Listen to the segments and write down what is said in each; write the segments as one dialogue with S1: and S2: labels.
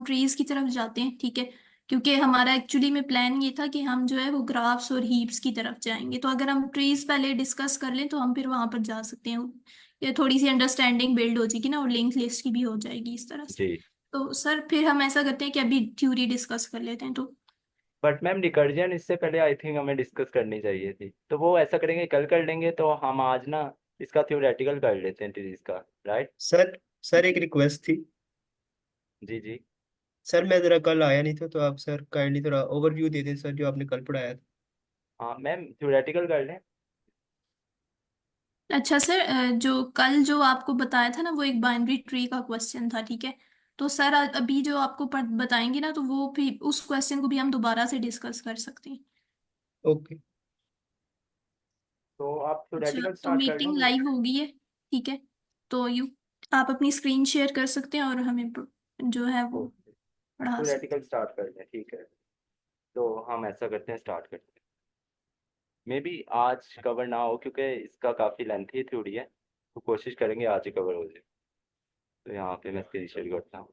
S1: Trees की तरफ जाते हैं, ठीक है। क्योंकि हमारा एक्चुअली में प्लान ये था कि हम जो है वो ग्राफ्स और हीप्स की तरफ जाएंगे, तो अगर हम ट्रीज पहले डिस्कस कर लें तो हम फिर वहां पर जा सकते हैं। ये थोड़ी सी अंडरस्टैंडिंग बिल्ड हो जाएगी ना, और लिंक लिस्ट की भी हो जाएगी इस तरह से।
S2: जी।
S1: तो सर फिर हम ऐसा करते हैं कि अभी थ्योरी डिस्कस कर लेते हैं तो।
S2: बट मैम रिकर्जन इससे पहले आई थिंक हमें डिस्कस करनी चाहिए थी, तो वो ऐसा करेंगे कल कर लेंगे, तो हम आज ना इसका थ्योरेटिकल कर लेते हैं ट्रीज का, राइट।
S3: सर सर एक रिक्वेस्ट थी।
S2: जी जी।
S3: सर मैं जरा कल आया नहीं था, तो आप सर काइंडली थोड़ा ओवरव्यू दे दें सर, जो आपने कल पढ़ाया था।
S2: हाँ मैम थ्योरेटिकल कर लें।
S1: अच्छा सर, जो कल जो आपको बताया था ना, वो एक बाइनरी ट्री का क्वेश्चन था, ठीक है। तो सर अभी जो आपको बताएंगे ना, तो वो भी उस क्वेश्चन को भी हम दोबारा से डिस्कस कर सकते हैं।
S3: ओके।
S2: तो आप
S1: अच्छा,
S2: थ्योरेटिकल
S1: तो
S2: स्टार्ट कर
S1: मीटिंग
S2: देंगे।
S1: लाइव होगी है, ठीक है। तो आप अपनी स्क्रीन शेयर कर सकते हैं और हमें जो है वो
S2: ओके।
S1: पढ़ा सकते
S2: थ्योरेटिकल स्टार्ट कर दें, ठीक है। तो हम ऐसा करते हैं, स्टार्ट करते हैं। मे बी आज कवर ना हो क्योंकि इसका काफ़ी लेंथी थ्योरी है, तो कोशिश करेंगे आज ही कवर हो जाए। तो यहाँ पे मैं स्क्रीन शेयर करता हूँ।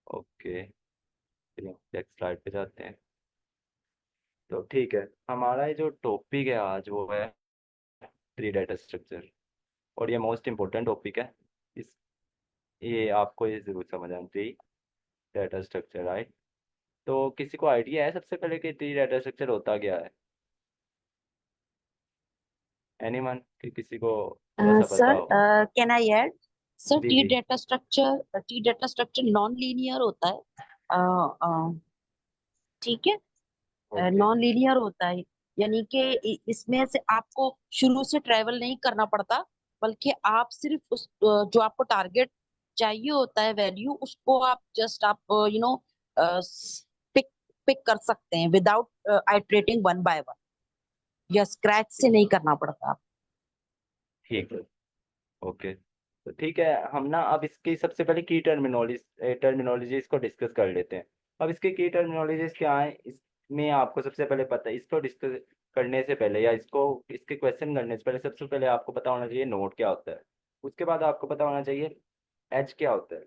S2: ओके, चलिए नेक्स्ट स्लाइड पे जाते हैं। तो ठीक है, हमारा ये जो टॉपिक है आज वो है ट्री डाटा स्ट्रक्चर, और ये मोस्ट इम्पोर्टेंट टॉपिक है। इस ये आपको ये ज़रूर समझ आना चाहिए, डाटा स्ट्रक्चर, राइट। तो किसी को आइडिया है सबसे पहले कि ट्री डाटा स्ट्रक्चर होता क्या है? एनीवन, कि किसी को थोड़ा सा पता
S4: सर
S2: हो?
S4: Can I add? Sir
S2: G
S4: T
S2: G.
S4: Data structure, T data structure non linear होता है। ठीक है,
S2: ओके।
S4: नॉन लीनियर होता है। यानी कि इसमें से आपको शुरू से ट्रेवल नहीं करना पड़ता, बल्कि आप सिर्फ उस जो आपको टारगेट चाहिए होता है वैल्यू, उसको आप जस्ट आप यू नो पिक पिक कर सकते हैं without iterating one by one, या स्क्रैच से नहीं करना पड़ता।
S2: ठीक है। ओके, तो ठीक है, हम ना अब इसकी सबसे पहले की टर्मिनोलॉजीज को डिस्कस कर लेते हैं। अब इसकी की टर्मिनोलॉजीज क्या है, इसमें आपको सबसे पहले पता है, इसको डिस्कस करने से पहले या इसको इसके क्वेश्चन करने से पहले सबसे पहले आपको पता होना चाहिए नोड क्या होता है। उसके बाद आपको पता होना चाहिए एज क्या होता है,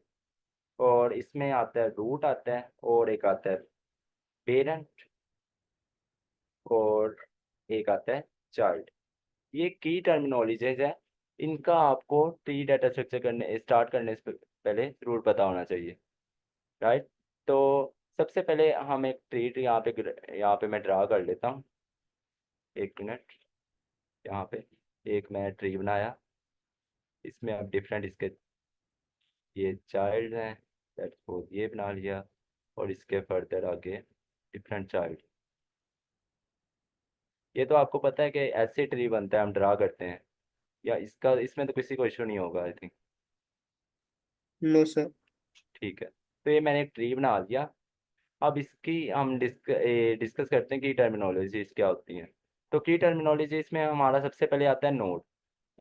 S2: और इसमें आता है रूट आता है, और एक आता है पेरेंट, और एक आता है चाइल्ड। ये की टर्मिनोलॉजीज है, इनका आपको ट्री डाटा स्ट्रक्चर करने स्टार्ट करने से पहले जरूर पता होना चाहिए, राइट। तो सबसे पहले हम एक ट्री यहाँ पे मैं ड्रा कर लेता हूँ। एक मिनट, यहाँ पे एक मैं ट्री बनाया। इसमें अब डिफरेंट इसके ये चाइल्ड हैं, लेट्स सपोज ये बना लिया, और इसके फर्दर आगे डिफरेंट चाइल्ड। ये तो आपको पता है कि ऐसे ट्री बनता है, हम ड्रा करते हैं, या इसका इसमें तो किसी को इशू नहीं होगा आई थिंक।
S3: No sir.
S2: ठीक है, तो ये मैंने एक ट्री बना लिया। अब इसकी हम डिस्कस करते हैं कि टर्मिनोलॉजीज क्या होती हैं। तो की टर्मिनोलॉजीज में हमारा सबसे पहले आता है नोड।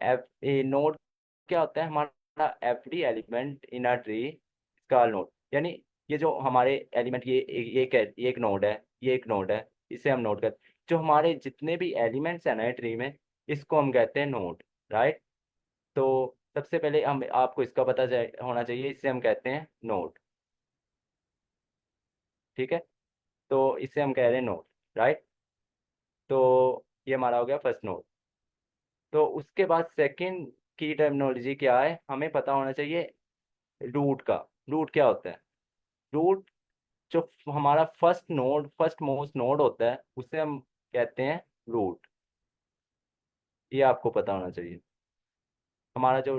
S2: एफ ए नोड क्या होता है? हमारा every element in a tree का नोड, यानी ये जो हमारे एलिमेंट, ये एक नोड है, ये एक नोड है, इसे हम नोड करते, जो हमारे जितने भी एलिमेंट्स हैं ना ट्री में, इसको हम कहते हैं नोड, राइट। तो सबसे पहले हम आपको इसका पता होना चाहिए, इसे हम कहते हैं नोड, ठीक है। तो इसे हम कह रहे हैं नोड, राइट। तो ये हमारा हो गया फर्स्ट नोड। तो उसके बाद सेकंड की टर्मिनोलॉजी क्या है, हमें पता होना चाहिए रूट का। रूट क्या होता है? रूट जो हमारा फर्स्ट मोस्ट नोड होता है, उसे हम कहते हैं रूट। ये आपको पता होना चाहिए। हमारा जो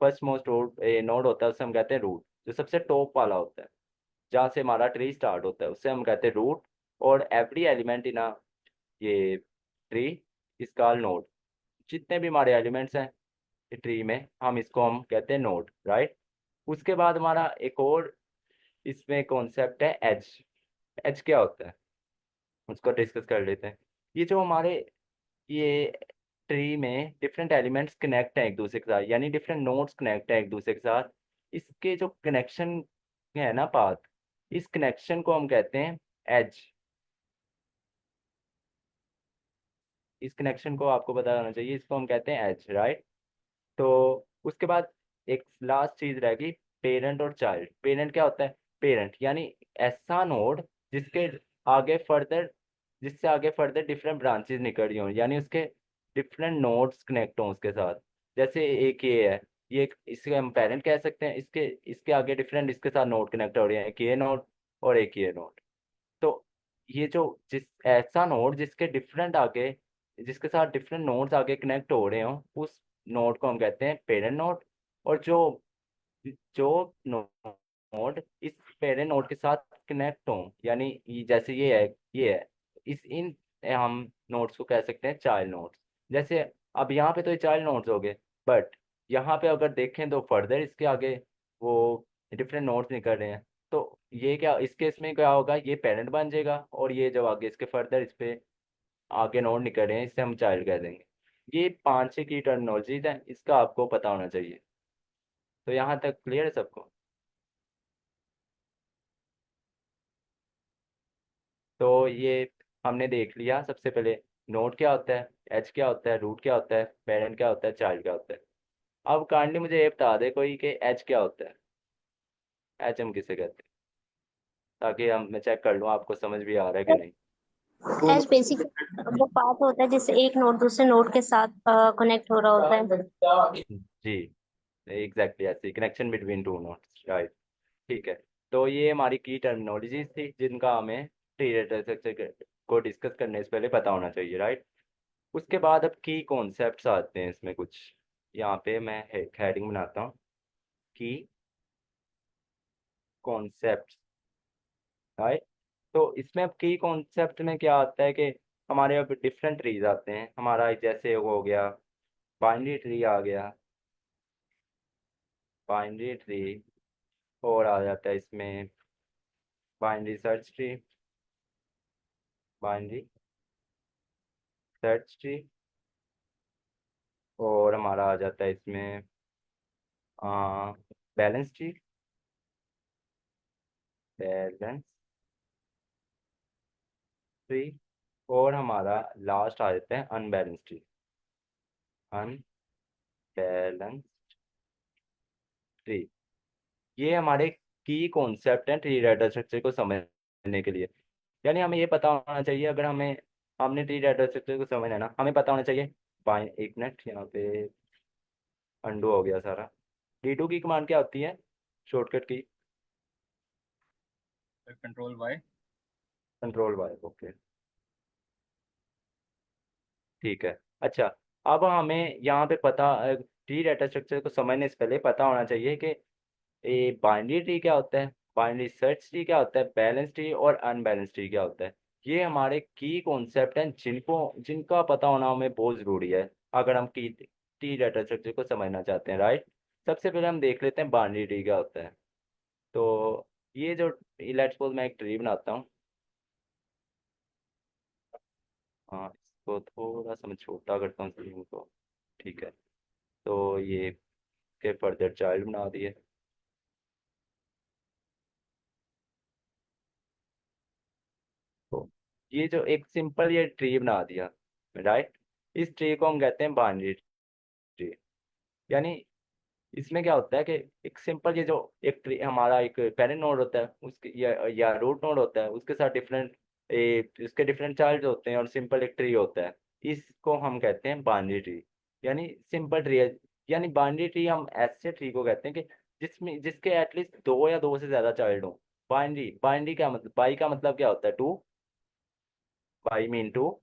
S2: फर्स्ट मोस्ट नोड होता है उसे हम कहते हैं रूट, जो सबसे टॉप वाला होता है, जहाँ से हमारा ट्री स्टार्ट होता है, उसे हम कहते हैं रूट। और एवरी एलिमेंट इन ये ट्री इज कॉल्ड नोड। जितने भी हमारे एलिमेंट्स हैं ट्री में, हम कहते हैं नोड, राइट। उसके बाद हमारा एक और इसमें कॉन्सेप्ट है एज। एज क्या होता है उसको डिस्कस कर लेते हैं। ये जो हमारे ये ट्री में डिफरेंट एलिमेंट्स कनेक्ट हैं एक दूसरे के साथ, यानी डिफरेंट नोड्स कनेक्ट हैं एक दूसरे के साथ, इसके जो कनेक्शन है ना, पाथ, इस कनेक्शन को हम कहते हैं एज। इस कनेक्शन को आपको पता होना चाहिए, इसको हम कहते हैं एज, राइट। तो उसके बाद एक लास्ट चीज रहेगी, पेरेंट और चाइल्ड। पेरेंट क्या होता है? पेरेंट यानी ऐसा नोड जिसके आगे फर्दर जिससे आगे फर्दर डिफरेंट ब्रांचेस निकल रही हों, यानी उसके डिफरेंट नोड्स कनेक्ट हों उसके साथ। जैसे एक ये है, ये इसके हम पेरेंट कह सकते हैं, इसके इसके आगे डिफरेंट इसके साथ नोड कनेक्ट हो रहे हैं, एक ये नोड और एक ये नोड। तो ये जो जिस ऐसा नोड जिसके डिफरेंट आगे जिसके साथ डिफरेंट नोड्स आगे कनेक्ट हो रहे हो, उस नोड को हम कहते हैं पेरेंट नोड। और जो जो नोड इस पेरेंट नोड के साथ कनेक्ट हो, यानी जैसे ये है इस इन हम नोड्स को कह सकते हैं चाइल्ड नोड्स। जैसे अब यहाँ पे तो ये चाइल्ड नोड्स हो गए, बट यहाँ पे अगर देखें तो फर्दर इसके आगे वो डिफरेंट नोड्स निकल रहे हैं। तो ये क्या इस केस में क्या होगा, ये पेरेंट बन जाएगा, और ये जब आगे इसके फर्दर इस पे आगे नोड निकल रहे हैं इसे हम चाइल्ड कह देंगे। ये 5-6 की टर्मिनोलॉजीज हैं, इसका आपको पता होना चाहिए। तो यहाँ तक क्लियर है सबको? तो ये हमने देख लिया सबसे पहले नोड क्या होता है, एच क्या होता है, रूट क्या होता है, पेरेंट क्या होता है, चाइल्ड क्या होता है। अब काइंडली मुझे ये बता दे कोई कि एच क्या होता है। एच हम किसे कहते हैं, ताकि हम मैं चेक कर लूँ आपको समझ भी आ रहा है कि नहीं।
S5: एज बेसिक वो पाथ होता है जिससे एक नोड दूसरे नोड के साथ कनेक्ट हो रहा होता है।
S2: जी एग्जैक्टली ऐसे connection between two nodes, right. ठीक है, तो ये हमारी की टर्मिनोलॉजीज थी जिनका हमें ट्री डेटा स्ट्रक्चर को डिस्कस करने से पहले पता होना चाहिए, राइट। उसके बाद अब की कॉन्सेप्ट्स आते हैं इसमें कुछ। यहाँ पे मैं हेडिंग बनाता हूँ, की कॉन्सेप्ट्स, राइट। तो इसमें अब की कॉन्सेप्ट में क्या आता है कि हमारे अब डिफरेंट ट्रीज आते हैं हमारा, जैसे वो हो गया बाइनरी ट्री आ गया, बाइनरी ट्री। और आ जाता है इसमें binary search tree, binary search tree. और हमारा आ जाता है इसमें बैलेंस ट्री, बैलेंस ट्री। और हमारा लास्ट आ जाता है अनबैलेंस ट्री, अनबैलेंस ट्री। ये हमारे की कॉन्सेप्ट हैं ट्री डाटा स्ट्रक्चर को समझने के लिए। यानी हमें ये पता होना चाहिए, अगर हमने ट्री डाटा स्ट्रक्चर को समझना है ना, हमें पता होना चाहिए। बाय एक मिनट, यहाँ पे अंडू हो गया सारा। D2 की कमांड क्या होती है, शॉर्टकट की?
S3: Control Y।
S2: Control Y, okay ठीक है। अच्छा, अब हमें यहाँ पे पता ट्री डाटा स्ट्रक्चर को समझने से पहले पता होना चाहिए कि ये बाइनरी ट्री क्या होता है, बाइनरी सर्च ट्री क्या होता है, बैलेंस ट्री और अनबैलेंस ट्री क्या होता है। ये हमारे की कॉन्सेप्ट हैं जिनका पता होना हमें बहुत ज़रूरी है अगर हम की ट्री डाटा स्ट्रक्चर को समझना चाहते हैं, राइट। सबसे पहले हम देख लेते हैं बाइनरी ट्री क्या होता है। तो ये जो लेट्स सपोज मैं एक ट्री बनाता हूँ, हाँ इसको थोड़ा सा मैं छोटा करता हूँ ट्री को, ठीक है। तो ये के फर्दर चाइल्ड बना दिए। तो ये जो एक सिंपल ये ट्री बना दिया, राइट। इस ट्री को हम कहते हैं बाइनरी ट्री। यानी इसमें क्या होता है कि एक सिंपल ये जो एक ट्री हमारा एक पेरेंट नोड होता है उसके या रूट नोड होता है, उसके साथ इसके डिफरेंट चाइल्ड होते हैं, और सिंपल एक ट्री होता है। इसको हम कहते हैं बाइनरी ट्री, यानी सिंपल ट्री है। यानी बाइनरी ट्री हम ऐसे ट्री को कहते हैं कि जिसके एटलीस्ट दो या दो से ज्यादा चाइल्ड हो। बाइनरी बाइनरी क्या मतलब, बाई का मतलब क्या होता है, टू, बाई मीन टू।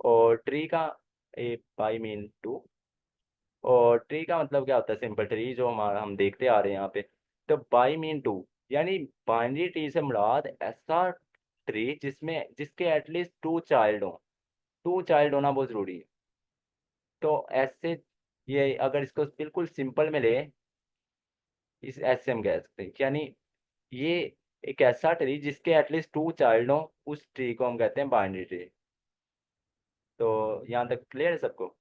S2: और ट्री का बाई मीन टू। और ट्री का मतलब क्या होता है, सिंपल ट्री जो हमारा हम देखते आ रहे हैं यहाँ पे। तो बाई मीन टू, यानी बाइनरी ट्री से मुराद ऐसा ट्री जिसके एटलीस्ट टू चाइल्ड हो। टू चाइल्ड होना बहुत जरूरी है। तो ऐसे ये अगर इसको बिल्कुल सिंपल में ले, इस ऐसे हम कह सकते हैं यानी ये एक ऐसा ट्री जिसके एटलीस्ट टू चाइल्ड हो, उस ट्री को हम कहते हैं बाइनरी ट्री। तो यहाँ तक क्लियर है सबको,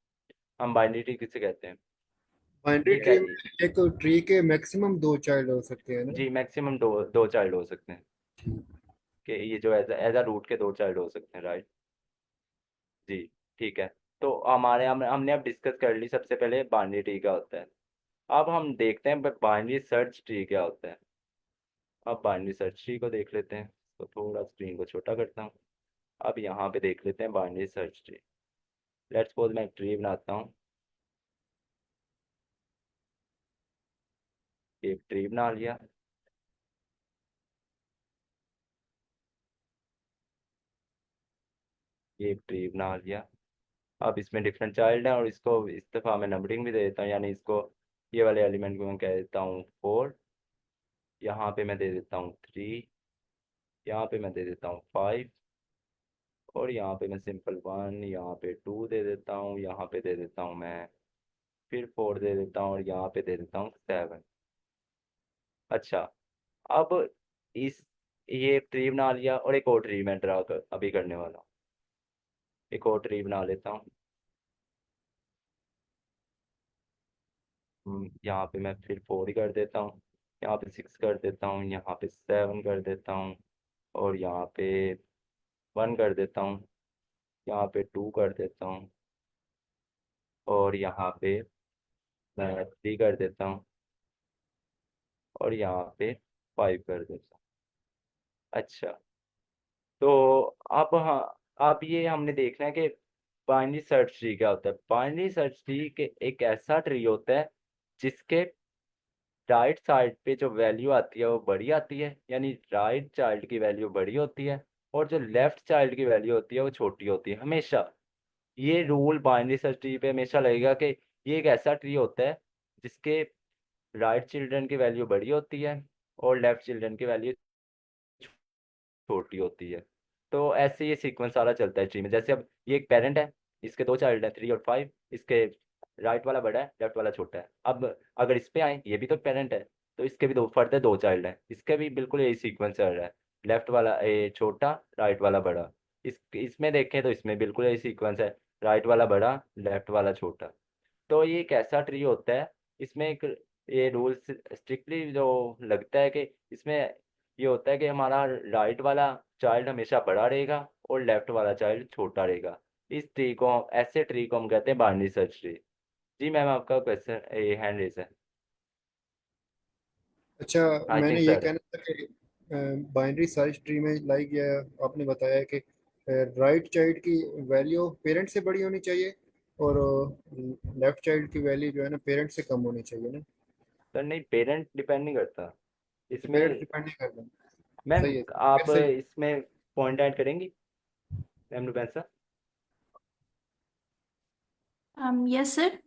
S2: हम बाइनरी ट्री किसे कहते हैं?
S3: बाइनरी
S2: ठीक
S3: ट्री
S2: है
S3: में
S2: जी।
S3: एक ट्री के मैक्सिमम दो चाइल्ड हो सकते हैं ना।
S2: जी मैक्सिमम दो दो चाइल्ड हो सकते हैं, कि ये जो एज अ रूट के दो चाइल्ड हो सकते हैं, राइट। जी ठीक है। तो हमने अब डिस्कस कर ली सबसे पहले बाइनरी ट्री क्या होता है। अब हम देखते हैं बाइनरी सर्च ट्री क्या होता है। अब बाइनरी सर्च ट्री को देख लेते हैं, तो थोड़ा स्क्रीन को छोटा करता हूँ। अब यहाँ पे देख लेते हैं binary search tree. Let's suppose मैं एक ट्री बनाता हूँ, एक ट्री बना लिया। ये एक ट्री बना लिया। अब इसमें डिफरेंट चाइल्ड है और इसको इस दफ़ा मैं नंबरिंग भी दे देता हूँ, यानी इसको ये वाले एलिमेंट को मैं कह देता हूँ 4, यहाँ पे मैं दे देता हूँ 3, यहाँ पे मैं दे देता हूँ 5, और यहाँ पे मैं सिंपल 1, यहाँ पे 2 दे देता हूँ, यहाँ पे दे देता हूँ मैं फिर 4 दे देता हूँ, और यहाँ पे दे देता हूँ 7। अच्छा, अब इस ये एक ट्री बना लिया, और एक और ट्री मैं ड्रा अभी करने वाला हूँ। एक और ट्री बना लेता हूँ। यहाँ पे मैं फिर 4 ही कर देता हूँ, यहाँ पे 6 कर देता हूँ, यहाँ पे 7 कर देता हूँ, और यहाँ पे 1 कर देता हूँ, यहाँ पे 2 कर देता हूँ, और यहाँ पे मैं 3 कर देता हूँ, और यहाँ पे 5 कर देता हूँ। अच्छा, तो अब हाँ, अब ये हमने देखना है कि बाइनरी सर्च ट्री क्या होता है। बाइनरी सर्च ट्री के एक ऐसा ट्री होता है जिसके राइट साइड पे जो वैल्यू आती है वो बड़ी आती है, यानी राइट चाइल्ड की वैल्यू बड़ी होती है, और जो लेफ्ट चाइल्ड की वैल्यू होती है वो छोटी होती है हमेशा। ये रूल बाइनरी सर्च ट्री पे हमेशा लगेगा कि ये एक ऐसा ट्री होता है जिसके राइट चिल्ड्रन की वैल्यू बड़ी होती है और लेफ्ट चिल्ड्रन की वैल्यू छोटी होती है। तो ऐसे ये सीक्वेंस सारा चलता है ट्री में। जैसे अब ये एक पेरेंट है, इसके दो चाइल्ड हैं 3 और 5, इसके राइट वाला बड़ा है, लेफ्ट वाला छोटा है। अब अगर इस पे आए, ये भी तो पेरेंट है, तो इसके भी दो फर्द है, दो चाइल्ड हैं, इसके भी बिल्कुल यही सीक्वेंस चल रहा है। लेफ्ट वाला छोटा, राइट वाला बड़ा। इसमें देखें तो इसमें बिल्कुल यही सीक्वेंस है, राइट वाला बड़ा, लेफ्ट वाला छोटा। तो ये एक ऐसा ट्री होता है, इसमें एक ये रूल स्ट्रिक्टली जो लगता है कि इसमें ये होता है कि हमारा राइट वाला चाइल्ड हमेशा बड़ा रहेगा और लेफ्ट वाला चाइल्ड छोटा रहेगा। इस ट्री को, ऐसे ट्री को हम कहते हैं बाइनरी सर्च ट्री। जी मैम, आपका क्वेश्चन, ये हैंड रेस है।
S3: अच्छा,
S2: आई
S3: मैंने
S2: थिंक
S3: ये
S2: सर।
S3: कहना था कि बाइनरी सर्च ट्री में लाइक ये आपने बताया है कि राइट चाइल्ड की वैल्यू पेरेंट से बड़ी होनी चाहिए और लेफ्ट चाइल्ड की वैल्यू जो है ना पेरेंट से कम होनी चाहिए ना।
S2: सर नहीं, पेरेंट डिपेंड नहीं करता
S3: तो पेरेंट
S2: इसमें।
S3: डिपेंड नहीं करता।
S2: मैम
S3: सही है,
S2: आप
S3: फिर सही है।
S2: इसमें पॉइंट ऐड करेंगी ma'am Ruben sir?
S1: Yes sir.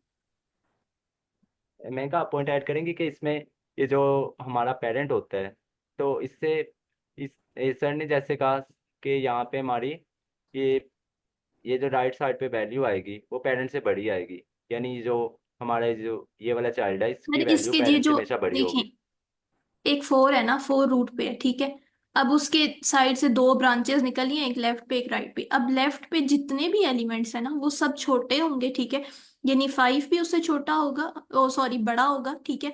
S2: मैं कहा पॉइंट ऐड करेंगे कि इसमें ये जो हमारा पेरेंट होता है, तो इससे इस सर ने जैसे कहा कि यहाँ पे हमारी ये ये जो राइट साइड पे वैल्यू आएगी वो पेरेंट से बड़ी आएगी, यानी जो हमारा जो ये वाला चाइल्ड है इसकी
S1: सर
S2: वैल्यू
S1: इसके ये
S2: पेरेंट से
S1: जो
S2: हमेशा बड़ी होगी।
S1: देखें, एक 4 है ना, 4 रूट पे है, ठीक है। अब उसके साइड से दो ब्रांचेस निकली हैं, एक लेफ्ट पे एक राइट पे। अब लेफ्ट पे जितने भी एलिमेंट्स है ना वो सब छोटे होंगे, ठीक है। यानी 5 भी उससे छोटा होगा, ओ सॉरी बड़ा होगा, ठीक है।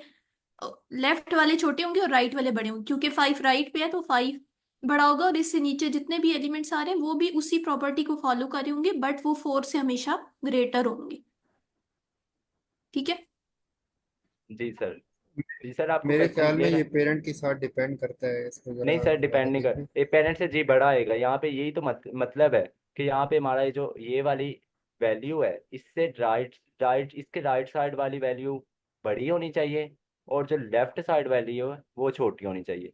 S1: लेफ्ट वाले छोटे होंगे और राइट वाले बड़े होंगे, क्योंकि 5 राइट पे है तो 5 बड़ा होगा। और इससे नीचे जितने भी एलिमेंट्स आ रहे हैं वो भी उसी प्रॉपर्टी को फॉलो कर रहे होंगे, बट वो 4 से हमेशा ग्रेटर होंगे, ठीक है।
S2: जी सर। जी सर, आपको
S3: मेरे
S2: क्वेश्चन
S3: ख्याल में
S2: क्लियर
S3: ये
S2: है?
S3: पेरेंट के साथ डिपेंड करता है, इसको
S2: नहीं
S3: जरा
S2: सर,
S3: दोबारा
S2: डिपेंड नहीं कर,
S3: देखें।
S2: ये पेरेंट से जी बड़ा आएगा यहाँ पे, यही तो मतलब है कि यहाँ पे हमारा ये जो ये वाली वैल्यू है इससे राइट इसके राइट साइड वाली वैल्यू बड़ी होनी चाहिए, और जो लेफ्ट साइड वैल्यू है वो छोटी होनी चाहिए।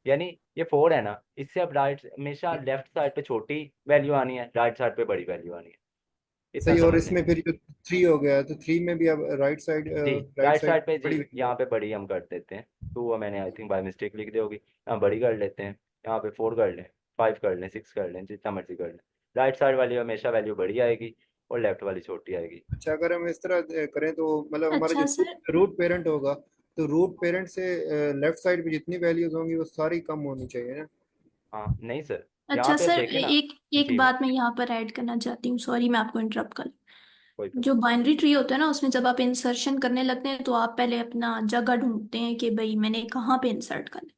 S2: यानी ये 4 है ना, इससे अब राइट हमेशा लेफ्ट साइड पे छोटी वैल्यू आनी है, राइट साइड पे बड़ी वैल्यू आनी है। इतना
S3: सही। और
S2: समझ लें।
S3: इसमें फिर जो 3 हो गया तो 3 में भी अब
S2: जी,
S3: राइट
S2: राइट
S3: साइड
S2: साइड पे जी,
S3: बड़ी वैल्यू
S2: यहाँ
S3: है।
S2: पे बड़ी हम कर देते हैं। 2 मैंने आई थिंक बाय मिस्टेक लिख दी होगी, यहाँ बड़ी कर लेते हैं। यहाँ पे 4 कर लें, 5 कर लें, 6 कर लें, जितना मर्जी कर लें। राइट साइड वाली हमेशा वैल्यू बड़ी आएगी और लेफ्ट वाली छोटी आएगी।
S3: अच्छा, अगर हम इस तरह करें तो मतलब हमारा
S1: अच्छा
S3: जो
S1: सर।
S3: रूट पेरेंट होगा तो रूट पेरेंट से लेफ्ट साइड पे जितनी वैल्यूज होंगी वो सारी कम होनी चाहिए ना।
S2: हाँ नहीं सर, यहाँ
S1: अच्छा
S2: पे
S1: सर,
S2: देखें ना।
S1: एक एक
S2: जी मैम,
S1: बात मैं यहाँ पर ऐड करना चाहती हूँ, सॉरी मैं आपको इंटरप्ट कर।
S2: कोई
S1: जो
S2: बात
S1: बाइनरी ट्री होता है ना उसमें जब आप इंसर्शन करने लगते हैं तो आप पहले अपना जगह ढूंढते हैं कि भाई मैंने कहाँ पे इंसर्ट करना है,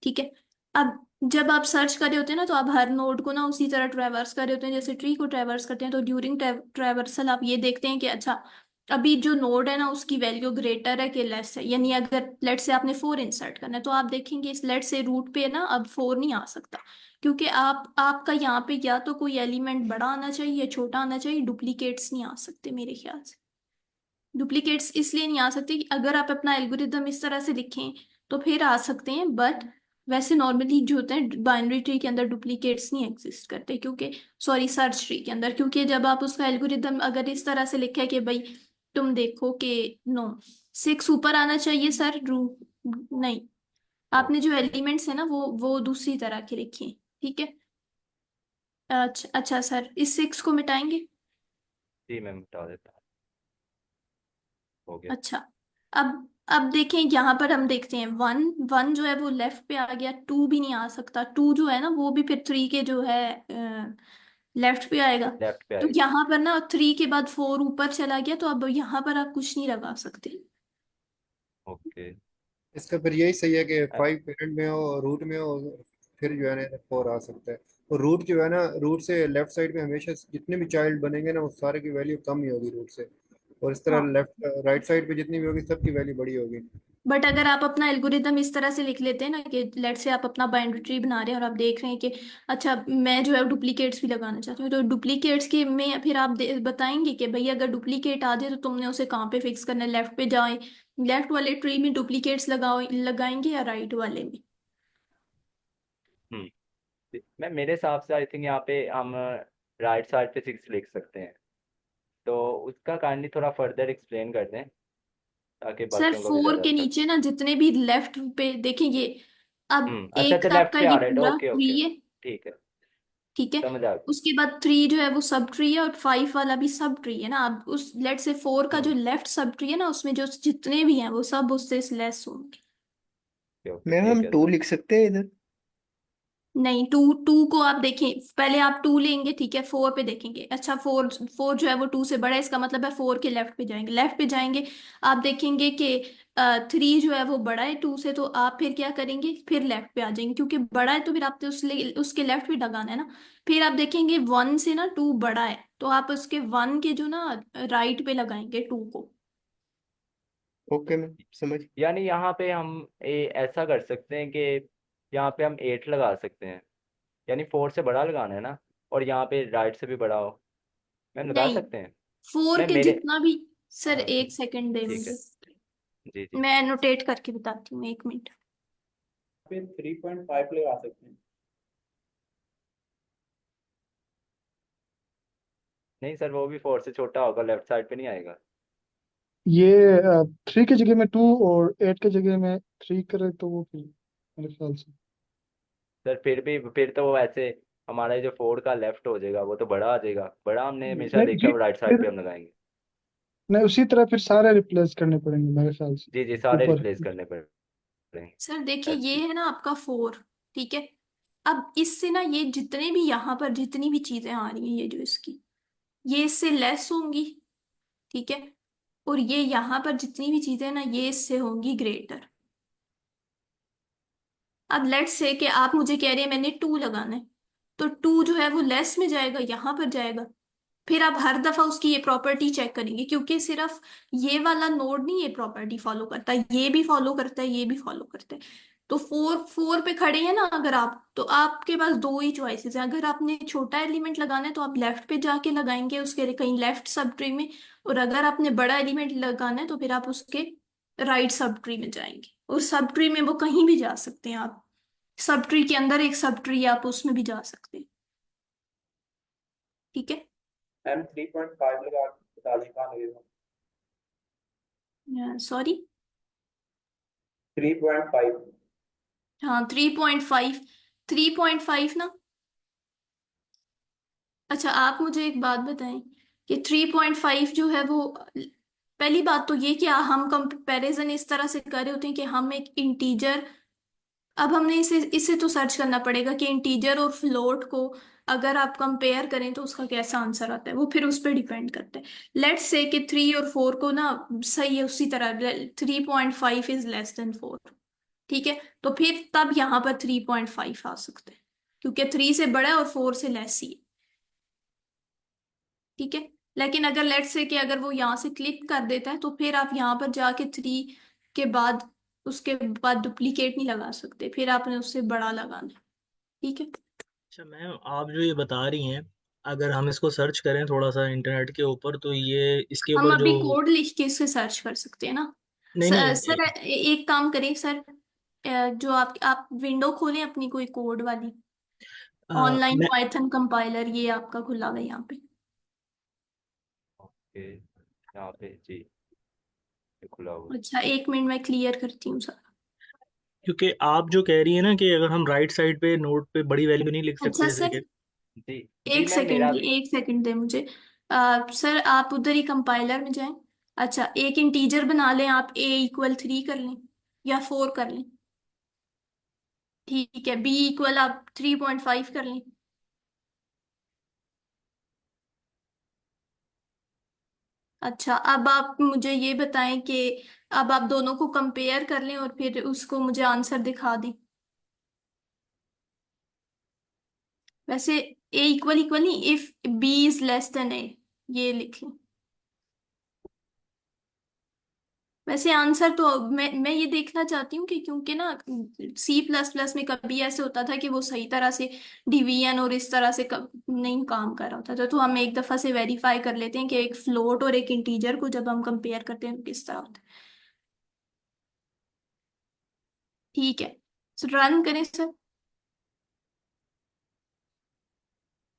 S1: ठीक है। अब जब आप सर्च कर रहे होते हैं ना तो आप हर नोड को ना उसी तरह ट्रैवर्स कर रहे होते हैं जैसे ट्री को ट्रैवर्स करते हैं। तो ड्यूरिंग ट्रैवर्सल आप ये देखते हैं कि अच्छा अभी जो नोड है ना उसकी वैल्यू ग्रेटर है कि लेस है, यानी अगर लेट से आपने 4 इंसर्ट करना है तो आप देखेंगे इस लेट से रूट पे ना अब 4 नहीं आ सकता, क्योंकि आपका यहाँ पे या तो कोई एलिमेंट बड़ा आना चाहिए या छोटा आना चाहिए, डुप्लीकेट्स नहीं आ सकते मेरे ख्याल से। डुप्लीकेट्स इसलिए नहीं आ सकते कि अगर आप अपना एल्गोरिदम इस तरह से लिखें तो फिर आ सकते हैं, बट वैसे नॉर्मली जो होते हैं बाइनरी ट्री के अंदर डुप्लीकेट्स नहीं एग्जिस्ट करते, क्योंकि सॉरी सर्च ट्री के अंदर, क्योंकि जब आप उसका एल्गोरिदम अगर इस तरह से लिखा है कि भाई तुम देखो कि नो 6 ऊपर आना चाहिए सर, रू नहीं, आपने जो एलिमेंट्स है ना वो दूसरी तरह के लिखे हैं, ठीक है। अच्छा अच्छा सर, इस 6 को मिटाएंगे।
S2: जी मैं मिटा देता हूँ, हो गया।
S1: अच्छा, अब देखें यहाँ पर हम देखते हैं 1 1 जो है वो लेफ्ट पे आ गया, 2 भी नहीं आ सकता, 2 जो है ना वो भी फिर 3 के जो है लेफ्ट पे आएगा।
S2: लेफ्ट पे
S1: तो
S2: आएगा।
S1: यहाँ पर ना 3 के बाद 4 ऊपर चला गया, तो अब यहाँ पर आप कुछ नहीं लगा सकते।
S2: ओके।
S3: इसका फिर यही सही है कि 5 पेरेंट में हो, रूट में हो, फिर जो है ना 4 आ सकता है। और रूट जो है ना, रूट से लेफ्ट साइड में हमेशा जितने भी चाइल्ड बनेंगे ना वो सारे की वैल्यू कम ही होगी रूट से, और इस तरह
S1: हाँ,
S3: लेफ्ट राइट साइड पे जितनी भी होगी सबकी वैल्यू बड़ी होगी।
S1: बट अगर आप अपना एल्गोरिदम इस तरह से लिख लेते हैं ना कि लेट से आप अपना बाइनरी ट्री बना रहे हैं और आप देख रहे हैं कि अच्छा मैं जो है डुप्लीकेट्स भी लगाना चाहती हूँ, तो डुप्लीकेट्स के में फिर आप बताएंगे कि भाई अगर डुप्लीकेट आ जाए तो तुमने उसे कहाँ पे फिक्स करना है, लेफ्ट पे जाए, लेफ्ट वाले ट्री में डुप्लीकेट्स लगाएंगे या राइट वाले में।
S2: हम्म। मैं मेरे हिसाब से आई थिंक यहाँ पे हम राइट साइड पे 6 लिख सकते हैं, तो उसका काइंडली थोड़ा फर्दर एक्सप्लेन कर दें ताकि
S1: सर
S2: बाकियों को भी
S1: 4
S2: ज़्यादा
S1: के
S2: अच्छा।
S1: नीचे ना जितने भी लेफ्ट पे देखेंगे, अब
S2: अच्छा अच्छा,
S1: एक
S2: लेफ्ट
S1: आपका
S2: पे आ
S1: ये
S2: रहा है,
S1: पूरा
S2: ओके
S1: ट्री
S2: ओके।
S1: है,
S2: ठीक है,
S1: ठीक है।
S2: समझ आ गया।
S1: उसके बाद 3 जो है वो सब ट्री है और 5 वाला भी सब ट्री है ना, अब उस लेट से 4 का जो
S2: हम्म।
S1: लेफ्ट सब ट्री है ना उसमें जो जितने भी हैं वो सब उससे लेस होंगे।
S2: ओके ओके,
S6: मैम हम
S2: ठीक है
S6: टू
S2: सर।
S6: लिख सकते हैं इधर।
S1: नहीं, 2 2 को आप देखें, पहले आप 2 लेंगे, ठीक है, 4 पे देखेंगे, अच्छा 4 4 जो है वो 2 से बड़ा है, इसका मतलब है 4 के लेफ्ट पे जाएंगे, लेफ्ट पे जाएंगे, आप देखेंगे कि 3 जो है वो बड़ा है 2 से, तो आप फिर क्या करेंगे, फिर लेफ्ट पे आ जाएंगे, क्योंकि बड़ा है तो फिर आपने उसके लेफ्ट पे लगाना है ना। फिर आप देखेंगे 1 से ना 2 बड़ा है, तो आप उसके 1 के जो ना राइट पे लगाएंगे 2 को।
S6: ओके मैम समझ।
S2: यानी यहाँ पे हम ऐसा कर सकते हैं कि यहाँ पे हम 8 लगा सकते हैं, यानी 4 से बड़ा लगाना है ना, और यहाँ पे राइट से भी बड़ा हो। मैम बता
S1: नहीं,
S2: सकते हैं।
S1: 4
S2: मैं
S1: के
S2: मेरे
S1: जितना भी, सर
S2: हाँ
S1: एक सेकंड दे
S2: ठीक है।
S1: मुझे,
S2: जी जी।
S1: मैं नोटेट करके बताती हूँ, 1 मिनट।
S7: पे 3.5 लगा सकते हैं।
S2: नहीं सर, वो भी 4 से छोटा होगा, लेफ्ट साइड पे नहीं आएगा।
S8: ये 3 की जगह में 2 और 8 की जगह में 3 करे तो वो फिर मेरे ख्याल से।
S2: सर फिर तो वो ऐसे हमारा जो 4 का लेफ्ट हो जाएगा, वो तो बड़ा आ जाएगा, बड़ा हमने हमेशा
S8: नहीं
S2: देखा
S8: जी,
S2: है वो राइट साइड
S8: फिर
S2: पे हम लगाएंगे।
S8: नहीं, उसी तरह फिर सारे रिप्लेस करने पड़ेंगे मेरे ख्याल से
S2: जी जी, सारे
S8: ऊपर।
S2: रिप्लेस करने पड़ेंगे।
S1: सर देखिए
S2: एस
S1: ये
S2: जी।
S1: है ना आपका 4, ठीक है। अब इससे ना ये जितने भी यहाँ पर जितनी भी चीजें आ रही हैं ये जो इसकी, ये इससे लेस होंगी, ठीक है। और ये यहाँ पर जितनी भी चीजें हैं ना ये इससे होंगी ग्रेटर। अब लेट्स से कि आप मुझे कह रहे हैं मैंने 2 लगाना है, तो 2 जो है वो लेस में जाएगा, यहाँ पर जाएगा, फिर आप हर दफा उसकी ये प्रॉपर्टी चेक करेंगे, क्योंकि सिर्फ ये वाला नोड नहीं ये प्रॉपर्टी फॉलो करता है, ये भी फॉलो करता है, ये भी फॉलो करता है। तो 4 पे खड़े हैं ना अगर आप, तो आपके पास दो ही चॉइसेस हैं, अगर आपने छोटा एलिमेंट लगाना है तो आप लेफ्ट पे जाके लगाएंगे उसके कहीं लेफ्ट सब ट्री में, और अगर आपने बड़ा एलिमेंट लगाना है तो फिर आप उसके राइट सब ट्री में जाएंगे, और सब ट्री में वो कहीं भी जा सकते हैं आप, सब ट्री के अंदर एक सब ट्री आप उसमें भी जा सकते हैं, ठीक है।
S7: एम 3.5 लगा के बता दें कहाँ लगेगा।
S1: सॉरी,
S7: 3.5।
S1: हाँ 3.5, 3.5 ना। अच्छा आप मुझे एक बात बताएं कि 3.5 जो है वो, पहली बात तो ये कि हम कंपैरिजन इस तरह से कर रहे होते हैं कि हम एक इंटीजर, अब हमने इसे इसे तो सर्च करना पड़ेगा कि इंटीजर और फ्लोट को अगर आप कंपेयर करें तो उसका कैसा आंसर आता है, वो फिर उस पर डिपेंड करता है। लेट्स से कि 3 और 4 को ना सही है उसी तरह, 3.5 इज लेस देन 4, ठीक है, तो फिर तब यहाँ पर 3.5 आ सकते हैं, क्योंकि 3 से बड़ा है और 4 से लेस ही है, ठीक है। लेकिन अगर लेट्स से कि अगर वो यहाँ से क्लिक कर देता है तो फिर आप यहाँ पर जाके 3 के बाद उसके बाद डुप्लीकेट नहीं लगा सकते, फिर आपने उससे बड़ा लगाना है। ठीक है।
S9: अच्छा मैम, आप जो ये बता रही हैं, अगर हम इसको सर्च करें थोड़ा सा इंटरनेट के ऊपर, तो ये इसके
S1: हम
S9: ऊपर जो
S1: अभी कोड लिख के इससे सर्च कर सकते हैं ना।
S9: नहीं नहीं
S1: सर एक काम करें सर, जो आप विंडो खोलें अपनी कोई कोड वाली, ऑनलाइन
S9: मैं
S1: पाइथन कंपाइलर, ये आपका खुला हुआ है यहाँ पे।
S2: ओके, यहाँ पे जी ये खुला हुआ
S1: अच्छा 1 मिनट में क्लियर करती हूँ सर।
S9: क्योंकि आप जो कह रही है ना कि अगर हम राइट साइड पे नोट पे बड़ी वैल्यू नहीं लिख सकते,
S1: अच्छा
S9: जैसे
S1: सर,
S9: कि
S2: है। जी जी मैम मेरा भी।
S1: एक सेकंड दे मुझे। सर आप उधर ही कंपाइलर में जाएं। अच्छा एक इंटीजर बना लें आप, a = 3 कर लें या 4 कर लें। ठीक है, b = आप 3.5 कर लें। अच्छा अब आप मुझे ये बताएं कि अब आप दोनों को कंपेयर कर लें और फिर उसको मुझे आंसर दिखा दें। वैसे a = नहीं, इफ b < a, ये लिख लें। वैसे आंसर तो मैं ये देखना चाहती हूँ कि क्योंकि ना C++ में कभी ऐसे होता था कि वो सही तरह से डिवीजन और इस तरह से नहीं काम कर रहा होता था, तो हम एक दफा से वेरीफाई कर लेते हैं कि एक फ्लोट और एक इंटीजर को जब हम कंपेयर करते हैं तो किस तरह होता है। ठीक है, रन करें सर।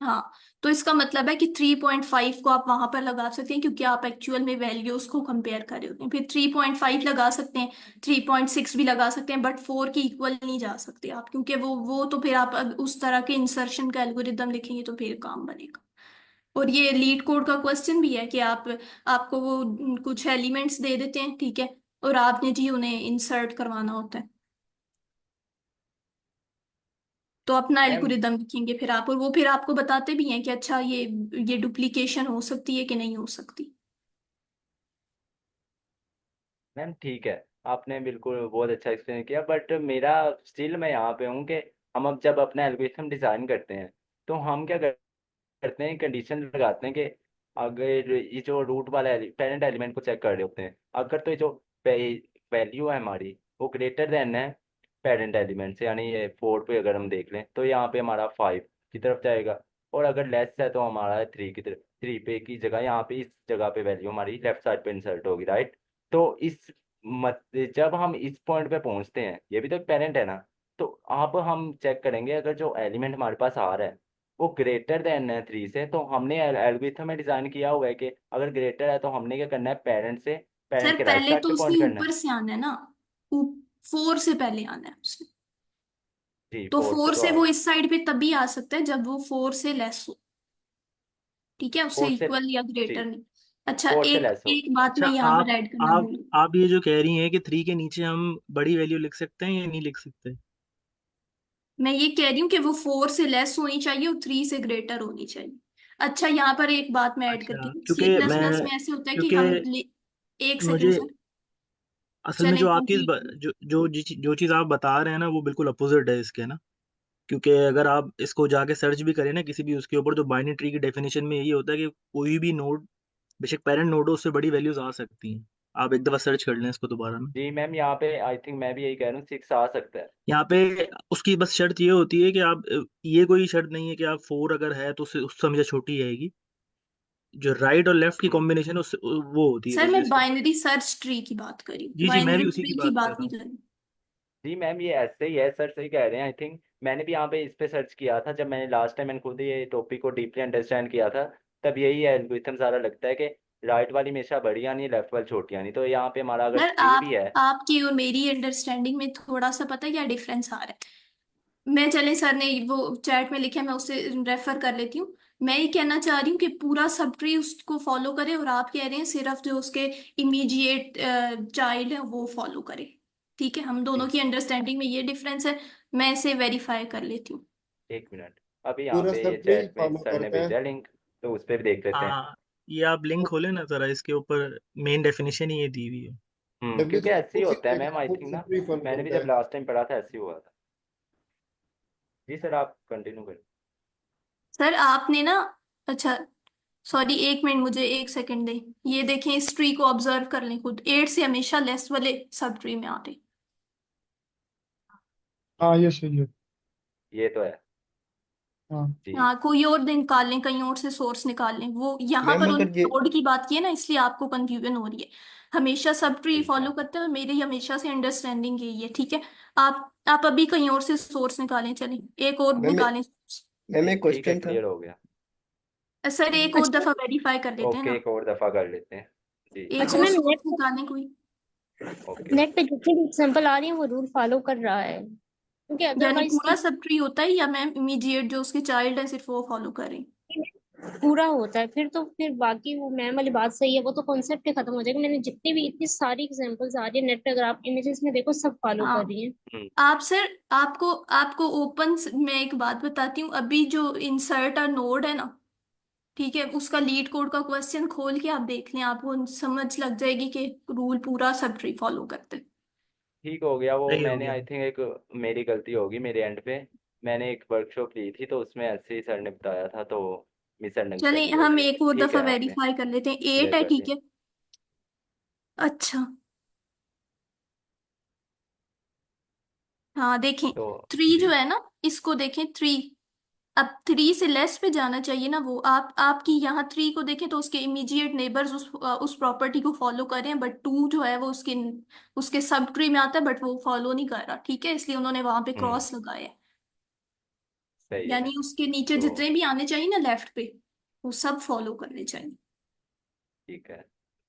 S1: हाँ, तो इसका मतलब है कि 3.5 को आप वहां पर लगा सकते हैं क्योंकि आप एक्चुअल में वैल्यूज को कंपेयर कर रहे होते हैं। फिर 3.5 लगा सकते हैं, 3.6 भी लगा सकते हैं, बट 4 के इक्वल नहीं जा सकते आप, क्योंकि वो तो फिर आप उस तरह के इंसर्शन का एल्गोरिदम लिखेंगे तो फिर काम बनेगा। और ये लीड कोड का क्वेश्चन भी है कि आपको वो कुछ एलिमेंट्स दे देते हैं, ठीक है, और आपने जी उन्हें इंसर्ट करवाना होता है, तो अपना
S2: मैम
S1: एल्गोरिदम लिखेंगे फिर आप, और वो फिर आपको बताते भी हैं कि अच्छा ये डुप्लीकेशन हो सकती है कि नहीं हो सकती।
S2: मैम ठीक है, आपने बिल्कुल बहुत अच्छा एक्सप्लेन किया, बट मेरा स्टिल मैं यहाँ पे हूँ कि हम अब जब अपना एल्गोरिथम डिज़ाइन करते हैं तो हम क्या करते हैं, कंडीशन लगाते हैं कि अगर ये जो रूट वाला पेरेंट एलिमेंट को चेक कर रहे होते हैं, अगर तो ये जो वैल्यू है हमारी वो ग्रेटर देन है पेरेंट एलिमेंट से, यानी ये 4 पे अगर हम देख लें तो यहाँ पे हमारा 5 की तरफ जाएगा, और अगर लेस है तो हमारा 3 की तरफ, 3 पे की जगह यहाँ पे इस जगह पे वैल्यू हमारी लेफ्ट साइड पे इंसर्ट होगी, राइट। तो इस मत जब हम इस पॉइंट पे पहुंचते हैं, ये भी तो एक पेरेंट है ना, तो अब हम चेक करेंगे अगर जो एलिमेंट हमारे पास आ रहा है वो ग्रेटर देन है 3 से, तो हमने एल्गोरिथम में डिजाइन किया हुआ है कि अगर ग्रेटर है तो हमने क्या करना है, पेरेंट से पेरेंट
S1: सर
S2: के राइट
S1: पहले
S2: साइड
S1: तो
S2: पे
S1: उसने
S2: पॉइंट करना है।
S1: ऊपर से आना है ना, 4 से पहले आना है उसने।
S2: जी
S1: तो
S2: 4 से
S1: 4
S2: तो
S1: से
S2: आ
S1: वो इस साइड पे तभी आ सकता है जब वो 4 से लेस हो, ठीक है, उससे
S2: 4 से
S1: इक्वल या
S2: जी
S1: ग्रेटर नहीं। अच्छा
S2: 4 से
S1: एक
S2: लेस हो।
S1: एक बात
S9: अच्छा
S1: मैं यहाँ पर ऐड करना
S9: आप
S1: भूल।
S9: आप ये जो कह रही हैं कि 3 के नीचे हम बड़ी वैल्यू लिख सकते हैं या नहीं लिख सकते?
S1: मैं ये कह रही हूँ कि वो 4 से लेस होनी चाहिए और 3 से ग्रेटर होनी चाहिए। अच्छा यहाँ पर एक बात मैं ऐड करती
S9: अच्छा,
S1: हूँ,
S9: क्योंकि
S1: C++
S9: मैं
S1: में ऐसे होता है कि
S9: क्योंकि
S1: एक सेकंड
S9: मुझे
S1: सर,
S9: असल में
S1: चलें
S9: जो आपकी
S1: कंप्लीट।
S9: जो चीज़ आप बता रहे हैं ना, वो बिल्कुल अपोजिट है इसके ना। क्योंकि अगर आप इसको जाके सर्च भी करें ना किसी भी उसके ऊपर, तो बाइनरी ट्री की डेफिनेशन में यही होता है कि कोई भी नोड, बेशक पेरेंट नोड हो, उससे बड़ी वैल्यूज आ सकती हैं। आप एक दफ़ा सर्च कर लें इसको दोबारा ना।
S2: जी मैम यहाँ पे आई थिंक मैं भी यही कह रहा हूँ, 6 आ सकता है।
S9: यहाँ पे उसकी बस शर्त ये होती है कि आप ये कोई शर्त नहीं है कि आप 4 अगर है तो उससे हमेशा छोटी आएगी। जो राइट और लेफ्ट की कॉम्बिनेशन उससे वो होती है,
S1: सर
S9: जैसे
S1: मैं
S9: इसका।
S1: बाइनरी सर्च ट्री की बात करी हूँ,
S9: जी जी, मैं भी
S1: बाइनरी
S9: उसी की
S1: ट्री की
S9: बात कर
S1: बात
S9: रहा
S1: नहीं
S9: हूँ।
S1: कर रही।
S2: जी मैम ये ऐसे ही है, सर सही कह रहे हैं। आई थिंक मैंने भी यहाँ पे इस पे सर्च किया था, जब मैंने लास्ट टाइम मैंने खुद ये टॉपिक को डीपली अंडरस्टैंड किया था, तब यही एल्गोरिथम ज़्यादा लगता है कि राइट वाली हमेशा बड़ी आनी, लेफ्ट वाली छोटी आनी। तो यहाँ पे हमारा अगर
S1: सर
S2: 3 भी है।
S1: आपकी और मेरी अंडरस्टैंडिंग में थोड़ा सा पता है क्या डिफरेंस आ रहा है। मैं चले सर ने वो चैट में लिखा है, मैं उससे रेफर कर लेती हूँ। मैं ये कहना चाह रही हूँ कि पूरा सब ट्री उसको फॉलो करे, और आप कह रहे हैं सिर्फ जो उसके इमीडिएट चाइल्ड है वो फॉलो करे। ठीक है, हम दोनों
S2: जी
S1: की अंडरस्टैंडिंग में ये डिफरेंस है। मैं इसे वेरीफाई कर लेती हूँ।
S2: 1 मिनट, अभी यहाँ
S3: पूरा
S2: पे ये
S3: सब ट्री
S2: चैट में
S3: फॉलो
S2: सर ने
S3: करता है।
S2: भेजा लिंक, तो उस पर भी देख लेते हैं।
S9: हाँ, ये आप लिंक खोले ना जरा, इसके ऊपर मेन डेफिनेशन ही ये दी हुई है।
S2: क्योंकि ऐसे ही
S3: W3C
S2: होता है मैम, आई
S3: पूरा
S2: थिंक
S3: सब
S2: ना,
S3: ट्री फॉलो
S2: मैंने भी
S3: करता
S2: जब
S3: है।
S2: लास्ट टाइम पढ़ा था ऐसे ही हुआ था। जी सर आप कंटिन्यू करें।
S1: सर आपने ना, अच्छा सॉरी, 1 मिनट, मुझे 1 सेकंड दें। ये देखें, इस ट्री को ऑब्जर्व कर लें खुद, 8 से हमेशा लेस वाले सब ट्री में आते।
S8: हाँ ये सही है।
S2: ये तो है
S8: हाँ
S2: जी।
S1: हाँ, कोई और दिन निकाल लें, कहीं और से सोर्स निकाल लें। वो यहाँ
S6: मैम
S1: पर उन
S6: अगर ये
S1: नोड की बात की है ना, इसलिए आपको कंफ्यूजन हो रही है। हमेशा सब ट्री
S2: ठीक है
S1: फॉलो करते हैं, और मेरी हमेशा से अंडरस्टैंडिंग यही है, ठीक है। आप अभी कहीं और से सोर्स निकालें, चलें एक और
S6: मैम
S1: निकालें।
S6: मैम एक
S2: ठीक है,
S6: क्वेश्चन था।
S2: क्लियर हो गया।
S1: सर, एक और
S4: अच्छा
S1: दफा वेरीफाई कर लेते हैं
S2: ओके,
S1: ना।
S2: एक और दफा कर लेते हैं जी।
S1: एक
S5: अच्छा
S1: और
S5: मैम,
S1: सोर्स
S5: नेट
S1: निकालें कोई।
S2: ओके।
S5: नेट पे जितनी भी एग्जाम्पल आ रही है वो रूल फॉलो कर रहा है, क्योंकि
S1: यानी
S5: अदरवाइज
S1: पूरा सब ट्री होता है, या मैम इमीडिएट जो उसके चाइल्ड है सिर्फ वो फॉलो करें?
S5: पूरा होता है। फिर तो फिर बाकी वो मैम वाली बात सही है, वो तो कॉन्सेप्ट ही खत्म हो जाएगा। मैंने जितनी भी इतनी सारी एग्जांपल्स आ रही है नेट पे, अगर आप इमेजेस में देखो सब फॉलो कर
S1: हाँ।
S5: रही है।
S2: हम्म
S1: आप सर, आपको आपको ओपन, मैं एक बात बताती हूँ, अभी जो इंसर्ट और नोड है ना, ठीक है, उसका लीड कोड का क्वेश्चन खोल के आप देख लें, आपको समझ लग जाएगी कि रूल पूरा सब ट्री फॉलो करते हैं।
S2: ठीक हो गया वो।
S9: सही हो
S2: मैंने
S9: गया।
S2: आई थिंक एक मेरी गलती होगी मेरे एंड पे। मैंने एक वर्कशॉप ली थी तो उसमें ऐसे ही सर ने बताया था, तो
S1: चलें,
S2: मिसअंडरस्टैंडिंग
S1: हम
S2: होगी।
S1: एक और
S2: ठीक
S1: दफा
S2: है, आपने
S1: वेरीफाई कर लेते हैं,
S2: क्लियर
S1: 8 है,
S2: कर
S1: ठीक
S2: दिया।
S1: है। अच्छा। हाँ देखें,
S2: तो
S1: 3 जो
S2: जी
S1: है ना, इसको देखें 3। अब 3 से लेस पे जाना चाहिए ना वो। आपकी यहाँ 3 को देखें तो उसके इमीडिएट नेबर्स उस प्रॉपर्टी को फॉलो कर रहे हैं, बट 2 जो है वो उसके उसके सब ट्री में आता है, बट वो फॉलो नहीं कर रहा, ठीक है, इसलिए उन्होंने वहां पे
S2: हम्म
S1: क्रॉस लगाया है।
S2: सही है।
S1: यानी उसके नीचे
S2: तो
S1: जितने भी आने चाहिए ना लेफ्ट पे, वो सब फॉलो करने चाहिए।
S2: ठीक है,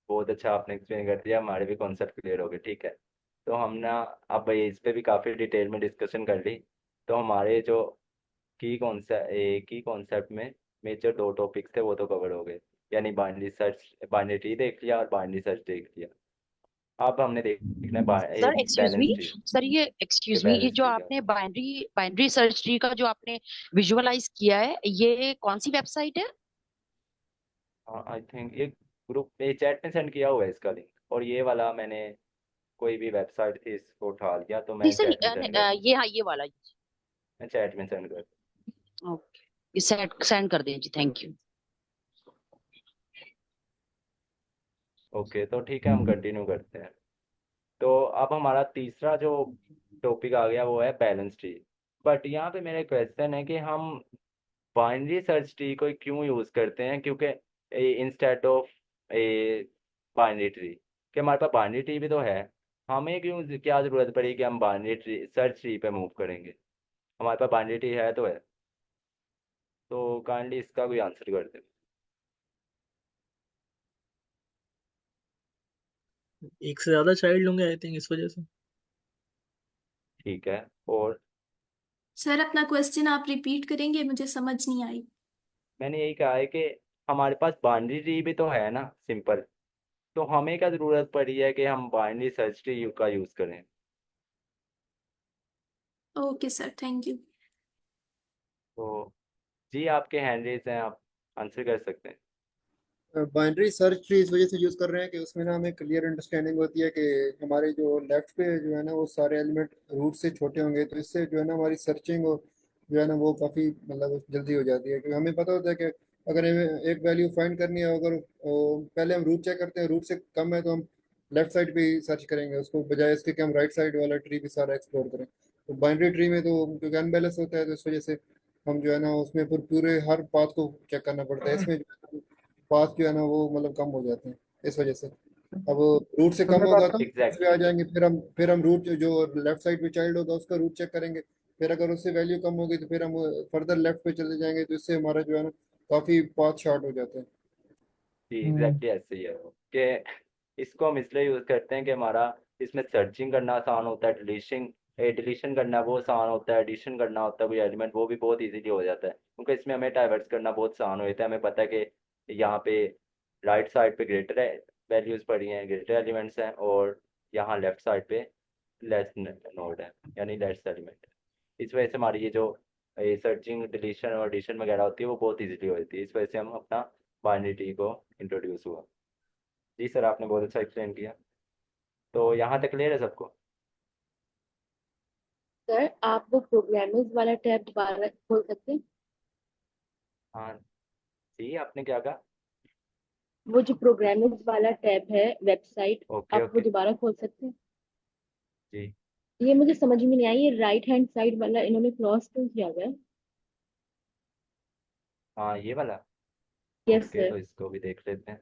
S2: बहुत अच्छा आपने एक्सप्लेन कर दिया, हमारे भी कॉन्सेप्ट क्लियर हो गए। ठीक है, तो हम ना अब इस पे भी काफ़ी डिटेल में डिस्कशन कर ली। तो हमारे जो की कॉन्सेप्ट में मेजर 2 टॉपिक्स थे वो तो कवर हो गए। यानी बाइनरी सर्च, बाइनरी ट्री देख लिया और बाइनरी सर्च देख लिया। अब हमने देखना है
S4: sir excuse me,
S2: balance tree
S4: sir ये
S2: के
S4: एक्सक्यूज मी, ये
S2: बैलेंस
S4: जो
S2: ट्री क्या
S4: आपने
S2: होता है।
S4: बाइनरी बाइनरी सर्च ट्री का जो आपने विजुअलाइज किया है, ये कौन सी वेबसाइट है?
S2: हाँ, आई थिंक ये ग्रुप पे चैट में सेंड किया हुआ है इसका लिंक, और ये वाला मैंने कोई भी वेबसाइट थी इसको उठा लिया तो
S4: नहीं
S2: मैं
S4: सर,
S2: चैट में सेंड कर
S4: ये, हाँ ये वाला।
S2: मैं चैट में सेंड कर।
S4: ओके, ये सेंड सेंड कर दें जी, थैंक यू।
S2: ओके, तो ठीक है, हम कंटिन्यू करते हैं। तो अब हमारा तीसरा जो टॉपिक आ गया वो है बैलेंस ट्री। बट यहाँ पे मेरा क्वेश्चन है कि हम बाइनरी सर्च ट्री को क्यों यूज़ करते हैं, क्योंकि instead of a binary tree, कि हमारे पास बाइनरी ट्री भी तो है। हमें क्यों, क्या ज़रूरत पड़ी कि हम बाइनरी ट्री सर्च ट्री पे मूव करेंगे? हमारे पास बाइनरी ट्री है तो है। तो काइंडली इसका कोई आंसर कर दे।
S9: एक से ज्यादा चाइल्ड होंगे आई थिंक, इस वजह से।
S2: ठीक है, और
S1: सर, अपना क्वेश्चन आप रिपीट करेंगे, मुझे समझ नहीं आई।
S2: मैंने यही कहा है कि हमारे पास बाइनरी ट्री भी तो है ना, सिंपल। तो हमें क्या ज़रूरत पड़ी है कि हम बाइनरी सर्च ट्री का यूज़ करें?
S1: Okay sir, thank you.
S2: तो जी, आपके हैंड रेज हैं, आप आंसर कर सकते हैं।
S3: बाइनरी सर्च ट्री इस वजह से यूज़ कर रहे हैं कि उसमें ना हमें क्लियर अंडरस्टैंडिंग होती है कि हमारे जो लेफ्ट पे जो है ना वो सारे एलिमेंट रूट से छोटे होंगे, तो इससे जो है ना हमारी सर्चिंग जो है ना वो काफ़ी मतलब जल्दी हो जाती है। क्योंकि हमें पता होता है कि अगर हमें एक वैल्यू फाइंड करनी है, अगर पहले हम रूट चेक करते हैं, रूट से कम है तो हम लेफ्ट साइड पे ही सर्च करेंगे उसको, बजाय इसके कि हम राइट साइड वाला ट्री भी सारा एक्सप्लोर करें। तो बाइनरी ट्री में तो क्योंकि अनबैलेंस होता है तो इस वजह से हम जो है ना उसमें पूरे हर पाथ को चेक करना पड़ता है। इसमें पास जो है ना वो मतलब कम हो जाते हैं इस वजह से। अब रूट से
S8: तो
S3: कम
S8: मैं
S3: होगा
S8: बात
S3: तो
S8: करूं?
S3: इस पे आ
S2: एग्जैक्टली।
S3: जाएंगे, फिर हम रूट जो लेफ्ट साइड पे चाइल्ड होगा उसका रूट चेक करेंगे। फिर अगर उससे वैल्यू कम होगी तो फिर हम फर्दर लेफ्ट पे चले जाएंगे, तो इससे हमारा जो है ना काफी पाथ शॉर्ट हो जाते हैं।
S2: जी,
S8: हम्म।
S2: एग्जैक्टली ऐसे ही है वो, कि इसको हम इसलिए यूज़ करते हैं कि हमारा इसमें सर्चिंग करना आसान होता है, डिलीशन करना वो आसान होता है, एडिशन करना होता है कोई एलिमेंट, वो भी बहुत इजीली हो जाता है, क्योंकि इसमें हमें डाइवर्स करना बहुत आसान हो जाता है। हमें पता है कि यहाँ पे राइट साइड पे ग्रेटर वैल्यूज़ पड़ी हैं, ग्रेटर एलिमेंट्स हैं, और यहाँ लेफ्ट साइड पे लेस नोड है, यानी लेस एलिमेंट है। इस वजह से हमारी ये जो सर्चिंग, डिलीशन और एडिशन वगैरह होती है वो बहुत इजीली हो जाती है। इस वजह से हम अपना बाइनरी ट्री को इंट्रोड्यूस हुआ। जी सर, आपने बहुत अच्छा एक्सप्लेन किया। तो यहाँ तक क्लियर है सबको?
S5: सर, आप वो प्रोग्रामिंग वाला टैब दोबारा खोल सकते हैं?
S2: हाँ जी, आपने क्या कहा?
S5: वो जो प्रोग्रामिंग वाला टैब है वेबसाइट,
S2: ओके
S5: आप वो
S2: ओके
S5: दोबारा खोल सकते हैं?
S2: जी।
S5: ये मुझे समझ में नहीं आई, ये राइट हैंड साइड वाला इन्होंने क्रॉस क्यों किया हुआ है?
S2: हाँ ये वाला।
S5: Yes
S2: okay
S5: sir.
S2: तो इसको भी देख लेते हैं।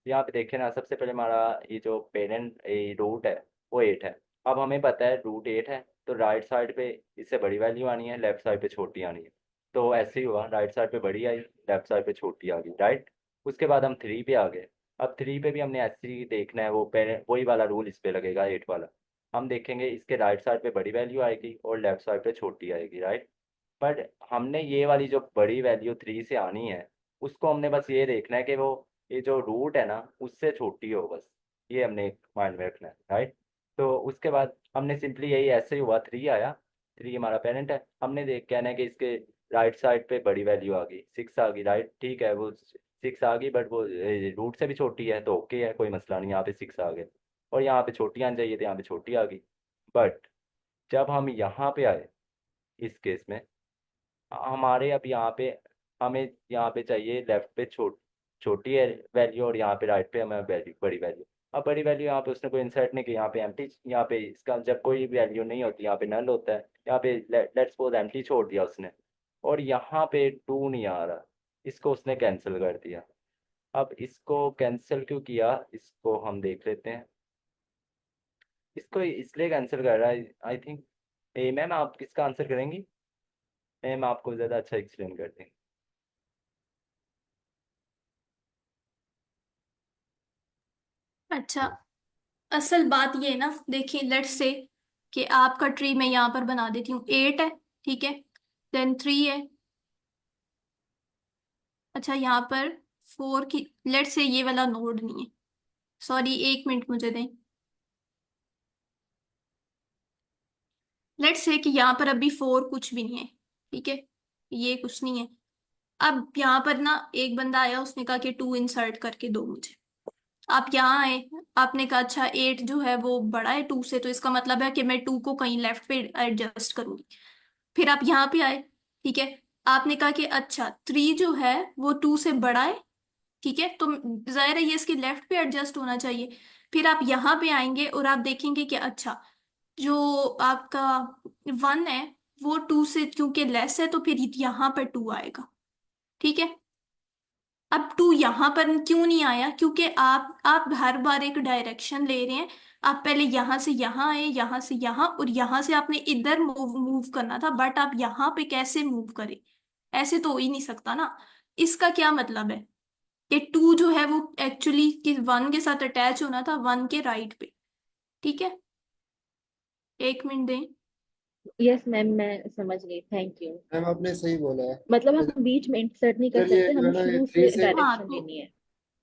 S2: यहाँ पे देखें ना, सबसे पहले हमारा ये जो पेरेंट रूट है वो 8 है। अब हमें पता है रूट 8 है, तो राइट साइड पे इससे बड़ी वैल्यू आनी है, लेफ्ट साइड पे छोटी आनी है। तो ऐसे ही हुआ, राइट साइड पे बड़ी आई, लेफ्ट साइड पे छोटी आ गई, राइट। उसके बाद हम 3 पे आ गए। अब 3 पे भी हमने ऐसे ही देखना है, वो पेरेंट वही वाला रूल इस पे लगेगा 8 वाला। हम देखेंगे इसके राइट साइड पे बड़ी वैल्यू आएगी और लेफ्ट साइड पे छोटी आएगी, राइट। बट हमने ये वाली जो बड़ी वैल्यू 3 से आनी है, उसको हमने बस ये देखना है कि वो ये जो रूट है ना उससे छोटी हो, बस ये हमने माइंड में रखना है, राइट। तो उसके बाद हमने सिंपली यही ऐसे ही हुआ, 3 आया, 3 हमारा पेरेंट है, हमने देख कहना है कि इसके राइट साइड पे बड़ी वैल्यू आ गई, 6 आ गई, राइट। ठीक है, वो 6 आ गई, बट वो रूट से भी छोटी है, तो ओके है, कोई मसला नहीं, यहाँ पे 6 आ गए। और यहाँ पे छोटी आनी चाहिए, तो यहाँ पे छोटी आ गई। बट जब हम यहाँ पे आए, इस केस में हमारे अब यहाँ पे हमें यहाँ पे चाहिए लेफ्ट पे छोटी है वैल्यू, और यहाँ पे राइट पे हमें वैल्यू बड़ी वैल्यू। अब बड़ी वैल्यू यहाँ पे उसने कोई इंसर्ट नहीं की, यहाँ पे एम्प्टी, यहाँ पे इसका जब कोई वैल्यू नहीं होती यहाँ पे नल होता है, यहाँ पे लेट्स सपोज एम्प्टी छोड़ दिया उसने, और यहाँ पे 2 नहीं आ रहा, इसको उसने कैंसिल कर दिया। अब इसको कैंसिल क्यों किया, इसको हम देख लेते हैं। इसको इसलिए कैंसिल कर रहा है, आई थिंक। ए मैम आप किसका आंसर करेंगी? मैम आपको ज़्यादा अच्छा एक्सप्लेन कर देंगे।
S1: अच्छा, असल बात ये है ना, देखिए लेट्स से कि आपका ट्री मैं यहाँ पर बना देती हूँ, 8 है, ठीक है, देन 3 है। अच्छा, यहाँ पर 4 की, लेट्स से ये वाला नोड नहीं है, सॉरी 1 मिनट मुझे दें। लेट्स से कि यहाँ पर अभी 4 कुछ भी नहीं है, ठीक है, ये कुछ नहीं है। अब यहाँ पर ना एक बंदा आया, उसने कहा कि 2 इंसर्ट करके दो मुझे। आप यहाँ आए, आपने कहा अच्छा 8 जो है वो बड़ा है 2 से, तो इसका मतलब है कि मैं 2 को कहीं लेफ्ट पे एडजस्ट करूंगी। फिर आप यहाँ पे आए, ठीक है, आपने कहा कि अच्छा 3 जो है वो 2 से बड़ा है, ठीक है, तो जाहिर है ये इसके लेफ्ट पे एडजस्ट होना चाहिए। फिर आप यहाँ पे आएंगे और आप देखेंगे कि अच्छा जो आपका 1 है वो 2 से क्योंकि लेस है, तो फिर यहाँ पर 2 आएगा, ठीक है। अब 2 यहाँ पर क्यों नहीं आया, क्योंकि आप हर बार एक डायरेक्शन ले रहे हैं। आप पहले यहाँ से यहाँ आए, यहाँ से यहाँ, और यहाँ से आपने इधर मूव मूव करना था, बट आप यहाँ पे कैसे मूव करें? ऐसे तो हो ही नहीं सकता ना। इसका क्या मतलब है कि 2 जो है वो एक्चुअली 1 के साथ अटैच होना था, 1 के राइट पे, ठीक है। 1 मिनट दें।
S5: यस मैम, मैं समझ गई, थैंक यू।
S3: मैम आपने सही बोला है।
S5: मतलब हम बीच में इंसर्ट नहीं कर
S3: इधर ये
S5: सकते,
S3: जो है
S5: हमें
S3: ना, ये
S5: शुरू
S3: 3
S5: से
S3: से,
S1: हाँ,
S5: डायरेक्शन लेनी है।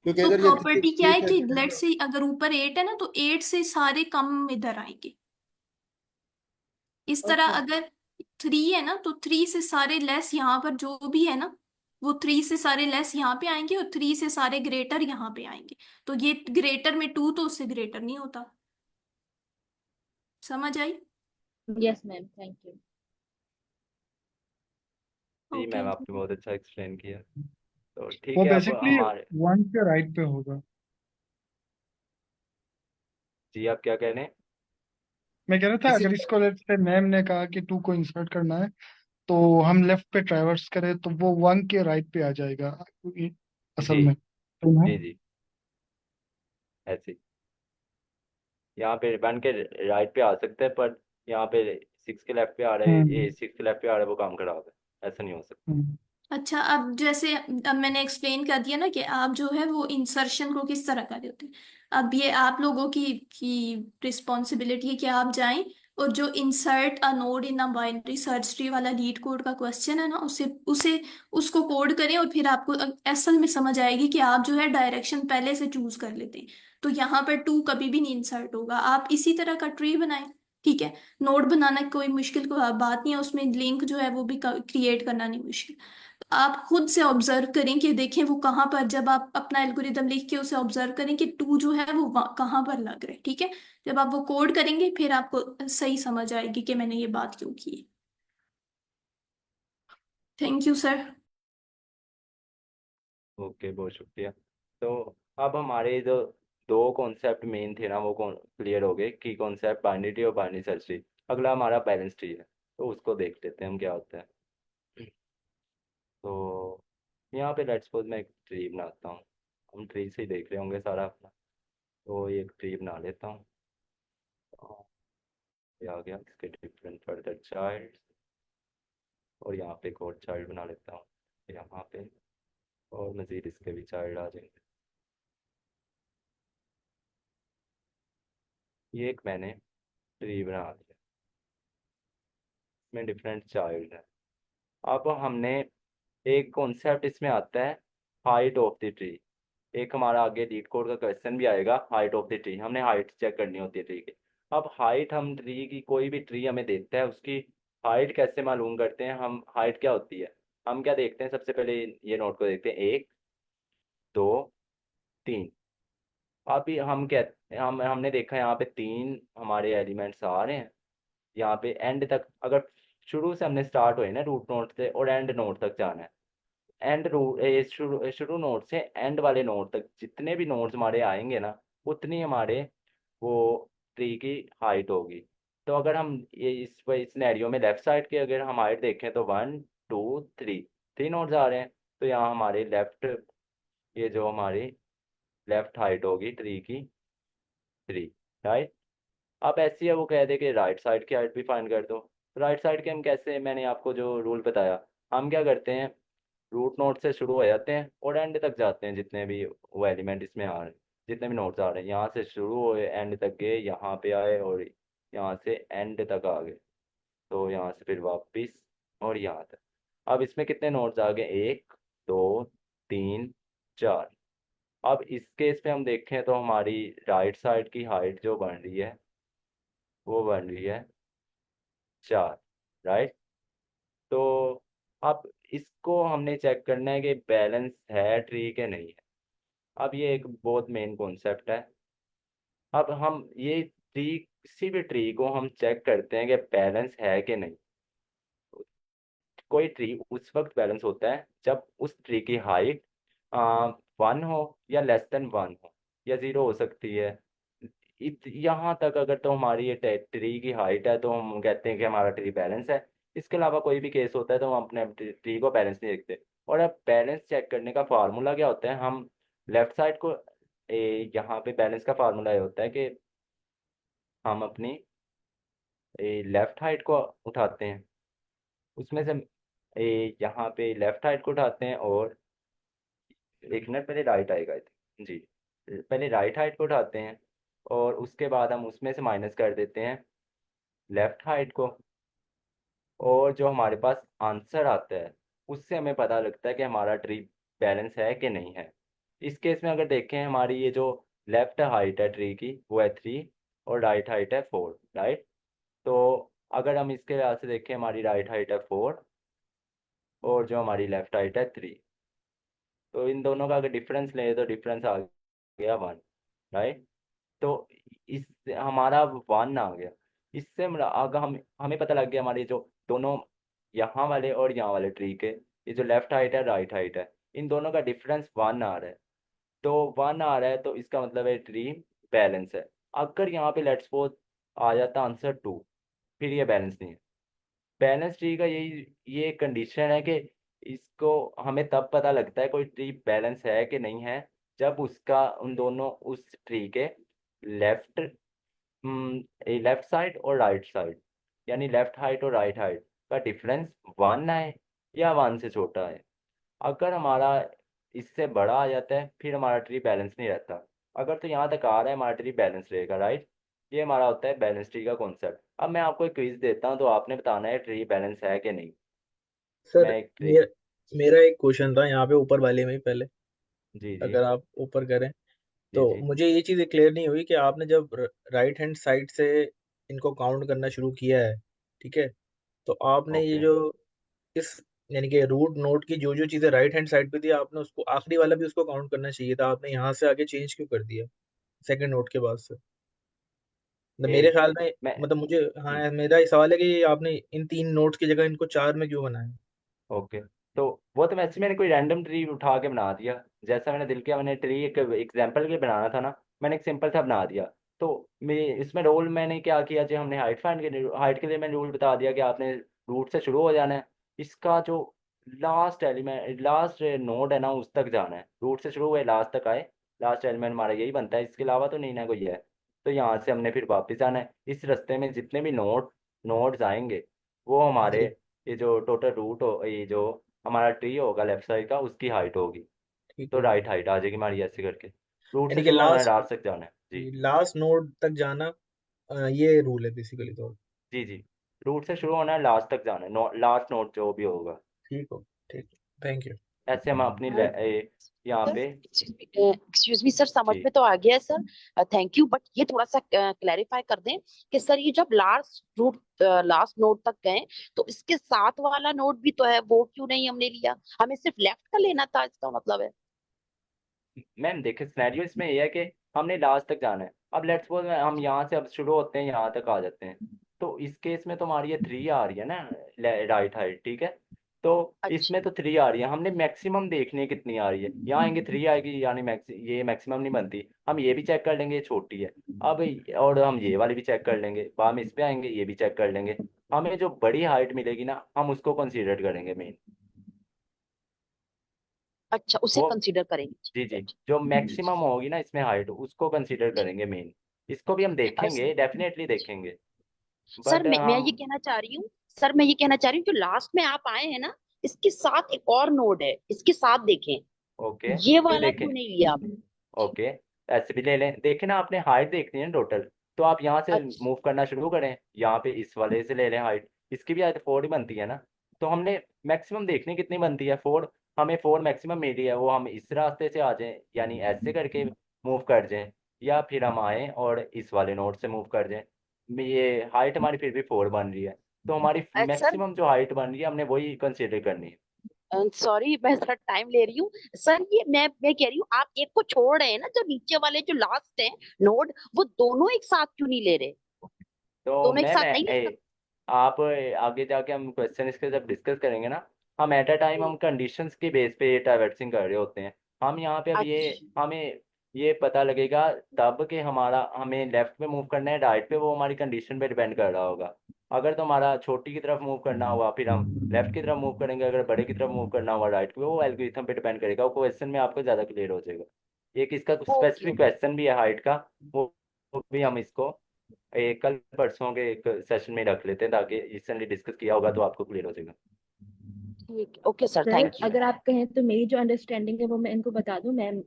S3: क्योंकि
S1: तो
S3: इधर ये
S1: प्रॉपर्टी क्या
S3: 3
S1: है
S3: से
S1: कि
S3: जो है
S1: लेट
S3: ना,
S1: से अगर ऊपर 8 है ना, तो 8 से सारे कम इधर आएंगे। इस तरह
S5: ओके।
S1: अगर 3 है ना, तो 3 से सारे लेस यहाँ पर जो भी है ना, वो 3 से सारे लेस यहाँ पे आएंगे, और 3 से सारे ग्रेटर यहाँ पे आएंगे। तो ये ग्रेटर में 2 तो उससे ग्रेटर नहीं होता। समझ आई?
S5: Yes ma'am, thank you.
S2: Ji
S1: okay.
S2: Ma'am आपने बहुत अच्छा एक्सप्लेन किया। तो ठीक
S8: वो
S2: है, अब
S8: बेसिकली
S2: हमारे,
S8: 1 के राइट पे होगा।
S2: जी आप क्या कह रहे हैं?
S8: मैं कह रहा था
S3: इसी
S8: अगर इसको लेट्स से मैम ने कहा कि 2 को इंसर्ट करना है, तो हम लेफ्ट पे ट्रैवर्स करें तो वो 1 के राइट पे आ जाएगा असल
S2: जी
S8: में, तो ना।
S2: जी जी, ऐसे यहाँ पे 1 के राइट पे आ सकते हैं, पर यहाँ पे 6 के लेफ्ट पे आ रहे हैं, ये
S8: हम्म
S2: 6 के लेफ्ट पे आ रहा है, वो काम खराब है, ऐसा नहीं हो सकता।
S8: हम्म
S1: अच्छा, अब जैसे अब मैंने एक्सप्लेन कर दिया ना कि आप जो है वो इंसर्शन को किस तरह कर रहे होते हैं। अब ये आप लोगों की रिस्पॉन्सिबिलिटी है कि आप जाएं और जो insert a node in a binary search tree वाला लीड कोड का क्वेश्चन है ना, उसे उसे उसको कोड करें, और फिर आपको असल में समझ आएगी कि आप जो है डायरेक्शन पहले से चूज कर लेते हैं। तो यहाँ पर 2 कभी भी नहीं इंसर्ट होगा। आप इसी तरह का ट्री बनाएं, ठीक है। नोड बनाना कोई मुश्किल को बात नहीं है, उसमें लिंक जो है वो भी क्रिएट करना नहीं मुश्किल। आप खुद से ऑब्जर्व करें कि देखें वो कहाँ पर, जब आप अपना एल्गोरिदम लिख के उसे ऑब्जर्व करें कि 2 जो है वो कहाँ पर लग रहा है, ठीक है। जब आप वो कोड करेंगे फिर आपको सही समझ आएगी कि मैंने ये बात क्यों की है। Thank you sir.
S2: ओके, बहुत शुक्रिया। तो अब हमारे जो दो कॉन्सेप्ट मेन थे ना वो क्लियर हो गए, की कॉन्सेप्ट बाइनरी ट्री और बाइनरी सर्च ट्री। अगला हमारा बैलेंस ट्री है, तो उसको देख लेते हैं हम क्या होता है। तो यहाँ पे लेट्स सपोज मैं एक ट्री बनाता हूँ, हम ट्री से ही देख रहे होंगे सारा अपना। तो ये एक ट्री बना लेता हूँ। ये आ गया, इसके डिफरेंट फर्दर चाइल्ड, और यहाँ पे एक और चाइल्ड बना लेता हूँ यहाँ पे, और मज़ीद इसके भी चाइल्ड आ जाएंगे। ये एक मैंने ट्री बना दिया, इसमें डिफरेंट चाइल्ड है। अब हमने एक कॉन्सेप्ट इसमें आता है, हाइट ऑफ द ट्री। एक हमारा आगे लीड कोड का क्वेश्चन भी आएगा, हाइट ऑफ द ट्री, हमने हाइट चेक करनी होती है ट्री की। अब हाइट, हम ट्री की कोई भी ट्री हमें देता है उसकी हाइट कैसे मालूम करते हैं हम, हाइट क्या होती है। हम क्या देखते हैं, सबसे पहले ये नोट को देखते हैं, 1 2 3। अभी हम कहते हमने देखा यहाँ पे 3 हमारे एलिमेंट्स आ रहे हैं। यहाँ पे एंड तक, अगर शुरू से हमने स्टार्ट हुए ना रूट नोड से और एंड नोड तक जाना है, एंड रूट शुरू नोड से एंड वाले नोड तक जितने भी नोड्स हमारे आएंगे ना, उतनी हमारे वो ट्री की हाइट होगी। तो अगर हम ये इस सिनेरियो में लेफ्ट साइड के अगर हम हाइट देखें तो 1 2 3 नोड्स आ रहे हैं। तो यहाँ हमारे लेफ्ट, ये जो हमारी लेफ्ट हाइट होगी ट्री की 3, राइट। अब ऐसी है वो कह दे कि राइट साइड की हाइट भी फाइंड कर दो। राइट साइड के हम कैसे, मैंने आपको जो रूल बताया, हम क्या करते हैं, रूट नोड से शुरू हो जाते हैं और एंड तक जाते हैं, जितने भी वो एलिमेंट इसमें आ रहे हैं, जितने भी नोड्स आ रहे हैं, यहाँ से शुरू हुए एंड तक गए, यहाँ पे आए और यहाँ से एंड तक आ गए, तो यहाँ से फिर वापस और यहाँ तक। अब इसमें कितने नोड्स आ गए, 1 2 3 4। अब इस केस पे हम देखें तो हमारी राइट साइड की हाइट जो बन रही है वो बन रही है 4, राइट। तो अब इसको हमने चेक करना है कि बैलेंस है ट्री के नहीं है। अब ये एक बहुत मेन कॉन्सेप्ट है। अब हम ये ट्री, किसी भी ट्री को हम चेक करते हैं कि बैलेंस है कि नहीं। कोई ट्री उस वक्त बैलेंस होता है जब उस ट्री की हाइट 1 हो या लेस देन 1 हो, या 0 हो सकती है। यहाँ तक अगर तो हमारी ये ट्री की हाइट है तो हम कहते हैं कि हमारा ट्री बैलेंस है। इसके अलावा कोई भी केस होता है तो हम अपने ट्री को बैलेंस नहीं देखते। और अब बैलेंस चेक करने का फार्मूला क्या होता है, हम लेफ्ट साइड को, यहाँ पे बैलेंस का फार्मूला ये होता है कि हम अपनी लेफ्ट हाइट को उठाते हैं, उसमें से यहाँ पे लेफ्ट हाइट को उठाते हैं, और एक मिनट पहले राइट आएगा I think। जी, पहले राइट हाइट को उठाते हैं और उसके बाद हम उसमें से माइनस कर देते हैं लेफ्ट हाइट को, और जो हमारे पास आंसर आता है उससे हमें पता लगता है कि हमारा ट्री बैलेंस है कि नहीं है। इस केस में अगर देखें, हमारी ये जो लेफ्ट हाइट है ट्री की वो है 3 और राइट हाइट है 4, राइट। तो अगर हम इसके लिहाज से देखें, हमारी राइट हाइट है 4 और जो हमारी लेफ्ट हाइट है 3, तो इन दोनों का अगर डिफरेंस ले तो डिफरेंस आ गया 1, राइट। तो इस हमारा 1 आ गया। इससे अगर हमें पता लग गया हमारे जो दोनों यहाँ वाले और यहाँ वाले ट्री के, ये जो लेफ्ट हाइट है राइट हाइट है, इन दोनों का डिफरेंस 1 आ रहा है। तो 1 आ रहा है तो इसका मतलब है ट्री बैलेंस है। अगर यहाँ पे लेट्स सपोज आ जाता आंसर 2, फिर ये बैलेंस नहीं है। बैलेंस ट्री का यही ये कंडीशन है कि इसको हमें तब पता लगता है कोई ट्री बैलेंस है कि नहीं है, जब उसका उन दोनों उस ट्री के लेफ्ट लेफ्ट साइड और राइट साइड, यानी लेफ्ट हाइट और राइट हाइट का डिफरेंस 1 आए या 1 से छोटा है। अगर हमारा इससे बड़ा आ जाता है फिर हमारा ट्री बैलेंस नहीं रहता। अगर तो यहाँ तक आ रहा है हमारा ट्री बैलेंस रहेगा, राइट। ये हमारा होता है बैलेंस ट्री का कॉन्सेप्ट। अब मैं आपको एक क्विज देता हूँ तो आपने बताना है ट्री बैलेंस है कि नहीं।
S9: सर
S2: मैं एक ट्री,
S9: मेरा मेरा एक क्वेश्चन था यहाँ पे ऊपर वाले में ही पहले,
S2: जी जी
S9: अगर आप ऊपर करें
S2: जी
S9: तो
S2: जी,
S9: मुझे ये चीज़ क्लियर नहीं हुई कि आपने जब राइट हैंड साइड से इनको काउंट करना शुरू किया है, ठीक है, तो आपने ये
S2: ओके।
S9: जो इस यानी कि रूट नोट की जो जो चीज़ें राइट हैंड साइड पे थी आपने उसको आखिरी वाला भी उसको काउंट करना चाहिए था, आपने यहाँ से आगे चेंज क्यों कर दिया सेकंड नोट के बाद से। मतलब मेरे
S2: एक
S9: ख्याल में,
S2: मैं,
S9: मतलब मुझे,
S2: जी,
S9: हाँ मेरा ये सवाल है कि आपने इन 3 नोट्स की जगह इनको 4 में क्यों बनाया।
S2: ओके। तो वो तो वैसे मैंने कोई रैंडम ट्री उठा के बना दिया, जैसा मैंने दिल किया। मैंने ट्री एक एग्जाम्पल के लिए बनाना था ना, मैंने एक सिंपल सा बना दिया। तो मैं इसमें रोल मैंने क्या किया, जो हमने हाइट के लिए मैंने रूल बता दिया कि आपने रूट से शुरू हो जाना है। इसका जो लास्ट एलिमेंट, लास्ट नोड है ना, उस तक जाना है। रूट से शुरू हुए लास्ट तक आए, लास्ट एलिमेंट हमारा यही बनता है, इसके अलावा तो नहीं ना कोई है। तो यहाँ से हमने फिर वापस आना है। इस रास्ते में जितने भी नोड्स आएंगे वो हमारे,
S6: जी
S2: ये जो टोटल रूट हो, ये जो हमारा ट्री होगा लेफ्ट साइड का, उसकी हाइट होगी।
S9: ठीक
S2: तो
S9: है।
S2: राइट हाइट आ जाएगी हमारी, ऐसे करके। रूट
S9: यानी
S2: से
S9: कि
S2: शुरू होना है,
S9: लास्ट
S2: लास्ट तक जाना है जी।
S9: लास्ट नोड तक जाना, ये रूल है बेसिकली तो।
S2: जी जी, रूट से शुरू होना है, लास्ट तक जाना है, लास्ट नोड जो भी होगा।
S9: ठीक हो, ठीक, थैंक यू।
S2: ऐसे हम अपनी यहाँ
S4: सर
S2: पे
S4: एक्सक्यूज मी सर, समझ
S2: जी।
S4: में तो आ गया है सर, थैंक यू। बट ये थोड़ा सा क्लैरिफाई कर दें कि सर ये जब लास्ट नोड तक गए तो इसके साथ वाला नोड भी तो है, वो क्यों नहीं हमने लिया? हमें सिर्फ लेफ्ट का लेना था, इसका मतलब है।
S2: मैम देखिए, सिनेरियो इसमें ये है कि हमने लास्ट तक जाना है। अब लेट्स सपोज हम यहाँ से अब शुरू होते हैं, यहाँ तक आ जाते हैं। तो इस केस में तो हमारी ये 3 आ रही है ना, राइट हाइट, ठीक है। तो
S4: अच्छा
S2: इसमें तो 3 आ रही है, हमने मैक्सिमम देखनी है कितनी आ रही है। यहाँ आएंगे 3 आएगी, यानी ये मैक्सिमम नहीं बनती। हम ये भी चेक कर लेंगे, ये छोटी है। अब और हम ये वाली भी चेक कर लेंगे, बाद में इस पे आएंगे, ये भी चेक कर लेंगे। हमें जो बड़ी हाइट मिलेगी ना, हम उसको कंसीडर करेंगे मेन।
S4: अच्छा, उसे
S2: वो
S4: कंसीडर करेंगे,
S2: जी
S4: ठीक है
S2: जी, जो
S4: ठीक
S2: मैक्सिमम होगी ना इसमें हाइट, उसको कंसीडर करेंगे मेन। इसको भी हम
S4: है।
S2: देखेंगे, डेफिनेटली देखेंगे।
S4: सर
S2: बट
S4: मैं ये
S2: हम
S4: कहना चाह रही हूँ, सर मैं ये कहना चाह रही हूँ, जो लास्ट में आप आए हैं ना, इसके साथ एक और नोड है, इसके साथ देखें,
S2: ओके,
S4: ये
S2: क्यों
S4: वाला
S2: देखें?
S4: क्यों नहीं लिया आपने?
S2: ओके, ऐसे भी ले लें। देखें ना, आपने हाइट देखनी है टोटल, तो आप यहाँ से
S4: अच्छा
S2: मूव करना शुरू करें। यहाँ पे इस वाले से ले लें हाइट, इसकी भी हाइट 4 ही बनती है ना। तो हमने मैक्सिमम देखनी कितनी बनती है, 4। हमें 4 मैक्सिमम मिली है, वो हम इस रास्ते से आ जाएं, यानी ऐसे करके मूव कर जाएं, या फिर हम आए और इस वाले नोड से मूव कर जाएं। ये हाइट हमारी फिर भी 4 बन रही है। तो हमारी
S4: सर,
S2: मैक्सिमम जो हाइट बन रही है, हमने वही कंसिडर करनी है।
S4: सॉरी मैं थोड़ा टाइम ले रही हूँ। सर ये मैं कह रही हूँ, आप एक को छोड़ रहे हैं ना, जो नीचे वाले जो लास्ट है नोड, वो दोनों एक साथ क्यों नहीं ले रहे?
S2: तो
S4: दोनों एक
S2: मैम
S4: साथ नहीं ले सकते?
S2: आप आगे जाके हम क्वेश्चन इसके जब डिस्कस करेंगे ना, हम एट अ टाइम हम कंडीशंस के बेस पे ट्रैवर्सिंग कर रहे होते हैं। हम यहाँ पे अब ये
S4: अच्छा
S2: हमें ये पता लगेगा तब कि हमारा हमें लेफ्ट में मूव करना है राइट पे, वो हमारी कंडीशन पे डिपेंड कर रहा होगा। अगर तो हमारा छोटी की तरफ मूव करना हुआ, फिर हम लेफ्ट की तरफ मूव करेंगे। अगर बड़े की तरफ मूव करना हुआ राइट पे, वो एल्गोरिथम पे डिपेंड करेगा। वो क्वेश्चन में आपको ज़्यादा क्लियर हो जाएगा। एक इसका
S4: ओके
S2: स्पेसिफिक क्वेश्चन भी है हाइट का, वो भी हम इसको कल परसों के एक सेशन में रख लेते हैं, ताकि रिसेंटली डिस्कस किया होगा तो आपको क्लियर हो जाएगा।
S4: ठीक, okay sir,
S10: sir
S4: thank you.
S10: अगर आप कहें तो मेरी जो अंडरस्टैंडिंग है वो मैं इनको बता दूं,
S2: जी
S10: मैम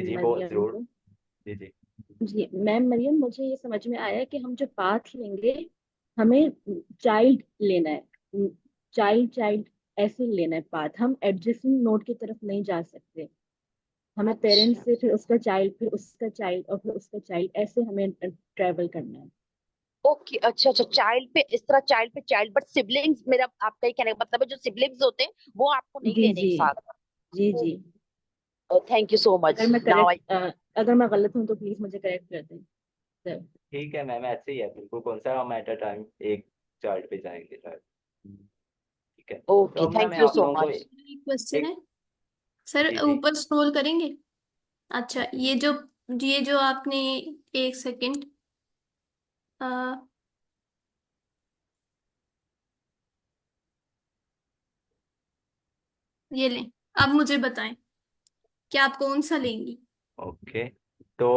S2: जी, वो
S10: मरियम
S2: जरूर।
S10: को।
S2: जी जी
S10: जी मैम मरियम, मुझे ये समझ में आया कि हम जो पाथ लेंगे, हमें चाइल्ड लेना है, चाइल्ड चाइल्ड ऐसे लेना है पाथ। हम एडजेसेंट नोड की तरफ नहीं जा सकते। हमें पेरेंट्स
S4: अच्छा
S10: से फिर उसका चाइल्ड, फिर उसका चाइल्ड और फिर उसका चाइल्ड, ऐसे हमें ट्रेवल करना है।
S4: ओके, अच्छा अच्छा, चाइल्ड पे इस तरह, चाइल्ड पे चाइल्ड, बट सिबलिंग्स, मेरा आपका ये कहने का मतलब है जो सिबलिंग्स होते हैं वो आपको नहीं
S10: जी
S4: लेने
S10: जी
S4: एक साथ।
S10: जी जी।
S4: थैंक यू सो
S10: अगर
S4: मच,
S10: मैं
S4: नाउ
S10: करेक्ट
S4: आई।
S10: अगर मैं गलत हूँ तो प्लीज मुझे करेक्ट कर दें सर।
S2: ठीक है मैम, ऐसे ही है बिल्कुल। कौन सा हम एट अ टाइम एक चार्ट पे जाएंगे शायद। ठीक है। तो
S4: ओके,
S2: अब ना
S4: थैंक
S2: मैं
S4: यू
S2: आप
S4: सो
S2: लोगों को
S4: मच।
S1: एक क्वेश्चन
S2: एक
S1: है सर,
S2: जी जी
S1: ऊपर स्क्रॉल करेंगे। अच्छा, ये जो आपने, एक सेकंड, ये लें। अब मुझे बताएं कि आप कौन सा लेंगी।
S2: ओके। तो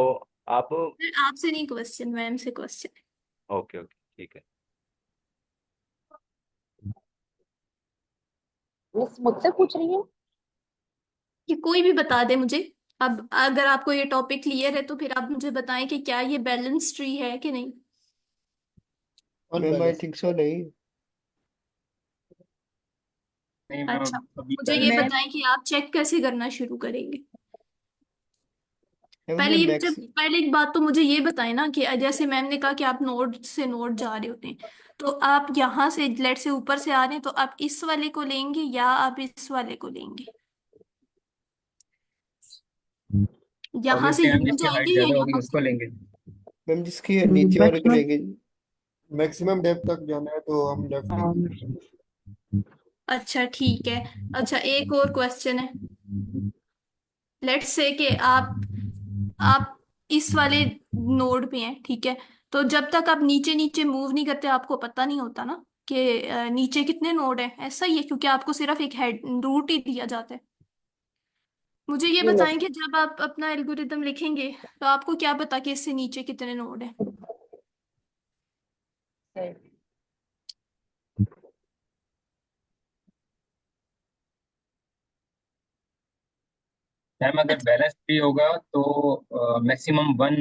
S2: आप
S1: सर आपसे नहीं क्वेश्चन, मैम से क्वेश्चन।
S2: ओके ओके, ठीक है।
S4: मिस मुझसे पूछ रही है?
S1: कि कोई भी बता दे मुझे। अब अगर आपको ये टॉपिक क्लियर है तो फिर आप मुझे बताएं कि क्या ये बैलेंस ट्री है कि नहीं।
S6: मैम आई
S3: अनबैलेंस्ड।
S6: थिंक सो नहीं।
S7: नहीं मैम,
S1: अच्छा,
S7: अभी
S1: मुझे ये
S7: बैलेंस।
S10: मैं
S1: बताएं कि आप चेक कैसे करना शुरू करेंगे।
S6: मैम
S1: पहले
S6: मैं
S1: ये जब
S6: मैक्स
S1: पहले एक बात तो मुझे ये बताएं ना, कि जैसे मैम ने कहा कि आप नोड से नोड जा रहे होते हैं, तो आप यहाँ से लेट से ऊपर से आ रहे हैं, तो आप इस वाले को लेंगे या आप इस वाले को लेंगे। यहाँ से
S7: ऑब्वियसली मैम,
S1: यहाँ
S7: जिसकी हाइट
S1: जाएंगे या
S7: ज्यादा होगी
S1: यहाँ
S7: उसको
S1: से।
S7: लेंगे।
S6: मैम जिसकी नीचे वाले को लेंगे।
S3: मैक्सिमम डेप्थ तक जाना है तो हम लेफ्ट लेंगे।
S1: अच्छा ठीक है। अच्छा एक और क्वेश्चन है। लेट्स से कि आप इस वाले नोड पे हैं, ठीक है। तो जब तक आप नीचे नीचे मूव नहीं करते आपको पता नहीं होता ना कि नीचे कितने नोड हैं। ऐसा ही है, क्योंकि आपको सिर्फ एक हेड रूट ही दिया जाता है। मुझे ये
S3: नहीं,
S1: बताएं कि जब आप अपना एल्गोरिदम लिखेंगे तो आपको क्या पता कि इससे नीचे कितने नोड हैं।
S11: मैम अगर
S1: अच्छा
S11: बैलेंस ट्री होगा तो मैक्सिमम वन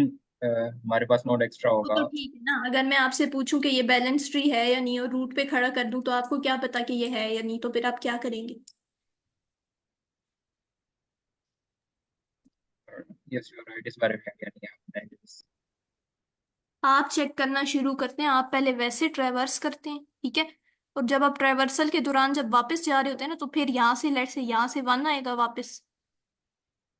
S11: हमारे पास नोड एक्स्ट्रा
S1: वो
S11: होगा।
S1: तो ठीक है ना। अगर मैं आपसे पूछूं कि ये बैलेंस ट्री है या नहीं और रूट पे खड़ा कर दूं तो आपको क्या पता कि ये है या नहीं, तो फिर आप क्या करेंगे।
S11: यस यू राइट, इस बारे में क्या कहनी है आपने?
S1: आप चेक करना शुरू करते हैं। आप पहले वैसे ट्रेवर्स करते हैं, ठीक है। और जब आप ट्रेवर्सल के दौरान जब वापस जा रहे होते हैं ना, तो फिर यहाँ से लेट से यहाँ से वन आएगा वापस,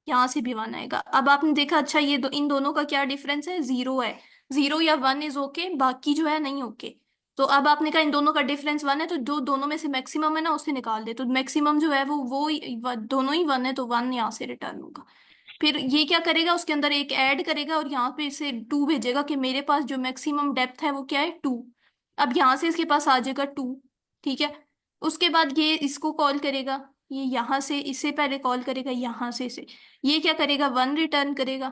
S1: यहाँ से भी वन आएगा। अब आपने देखा, अच्छा ये इन दोनों का क्या डिफरेंस है, जीरो है। जीरो या वन इज ओके, बाकी जो है नहीं ओके। तो अब आपने कहा इन दोनों का डिफरेंस वन है, तो जो दोनों में से मैक्सिमम है ना उसे निकाल दे। तो मैक्सिमम जो है दोनों ही वन है, तो वन यहाँ से रिटर्न होगा। फिर ये क्या करेगा, उसके अंदर एक ऐड करेगा और यहाँ पे इसे टू भेजेगा कि मेरे पास जो मैक्सिमम डेप्थ है वो क्या है, टू। अब यहाँ से इसके पास आ जाएगा टू, ठीक है। उसके बाद ये इसको कॉल करेगा, ये यहाँ से इसे पहले कॉल करेगा यहाँ से इसे। ये क्या करेगा, वन रिटर्न करेगा,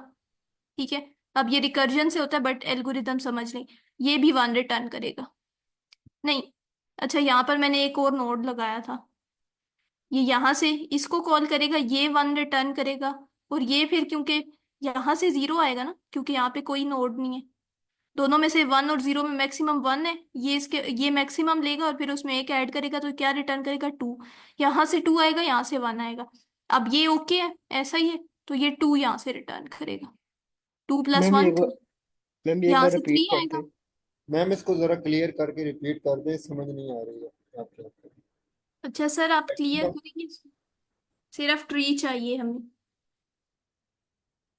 S1: ठीक है। अब ये रिकर्जन से होता है बट एल्गोरिदम समझ लें, ये भी वन रिटर्न करेगा। नहीं, अच्छा यहाँ पर मैंने एक और नोड लगाया था। ये यहाँ से इसको कॉल करेगा, ये वन रिटर्न करेगा। और ये फिर क्योंकि यहाँ से जीरो आएगा ना, क्योंकि यहाँ पे कोई नोड नहीं है। दोनों में से वन और जीरो में मैक्सिमम वन है, ये मैक्सिमम लेगा और फिर उसमें एक ऐड करेगा, तो क्या रिटर्न करेगा, टू। यहाँ से टू आएगा, यहाँ से वन आएगा। अब ये ओके है, ऐसा ही है, तो ये टू यहाँ से रिटर्न करेगा। टू प्लस
S6: मैम
S1: वन
S6: एक बार
S1: टू।
S6: मैम ये एक
S1: यहाँ
S6: बार
S1: से
S6: रिपीट
S1: थ्री
S6: करते।
S1: आएगा।
S3: मैम इसको जरा क्लियर करके रिपीट कर दें, समझ नहीं आ रही है आपके।
S1: अच्छा सर, आप क्लियर करेंगे इसको? सिर्फ ट्री चाहिए हमें।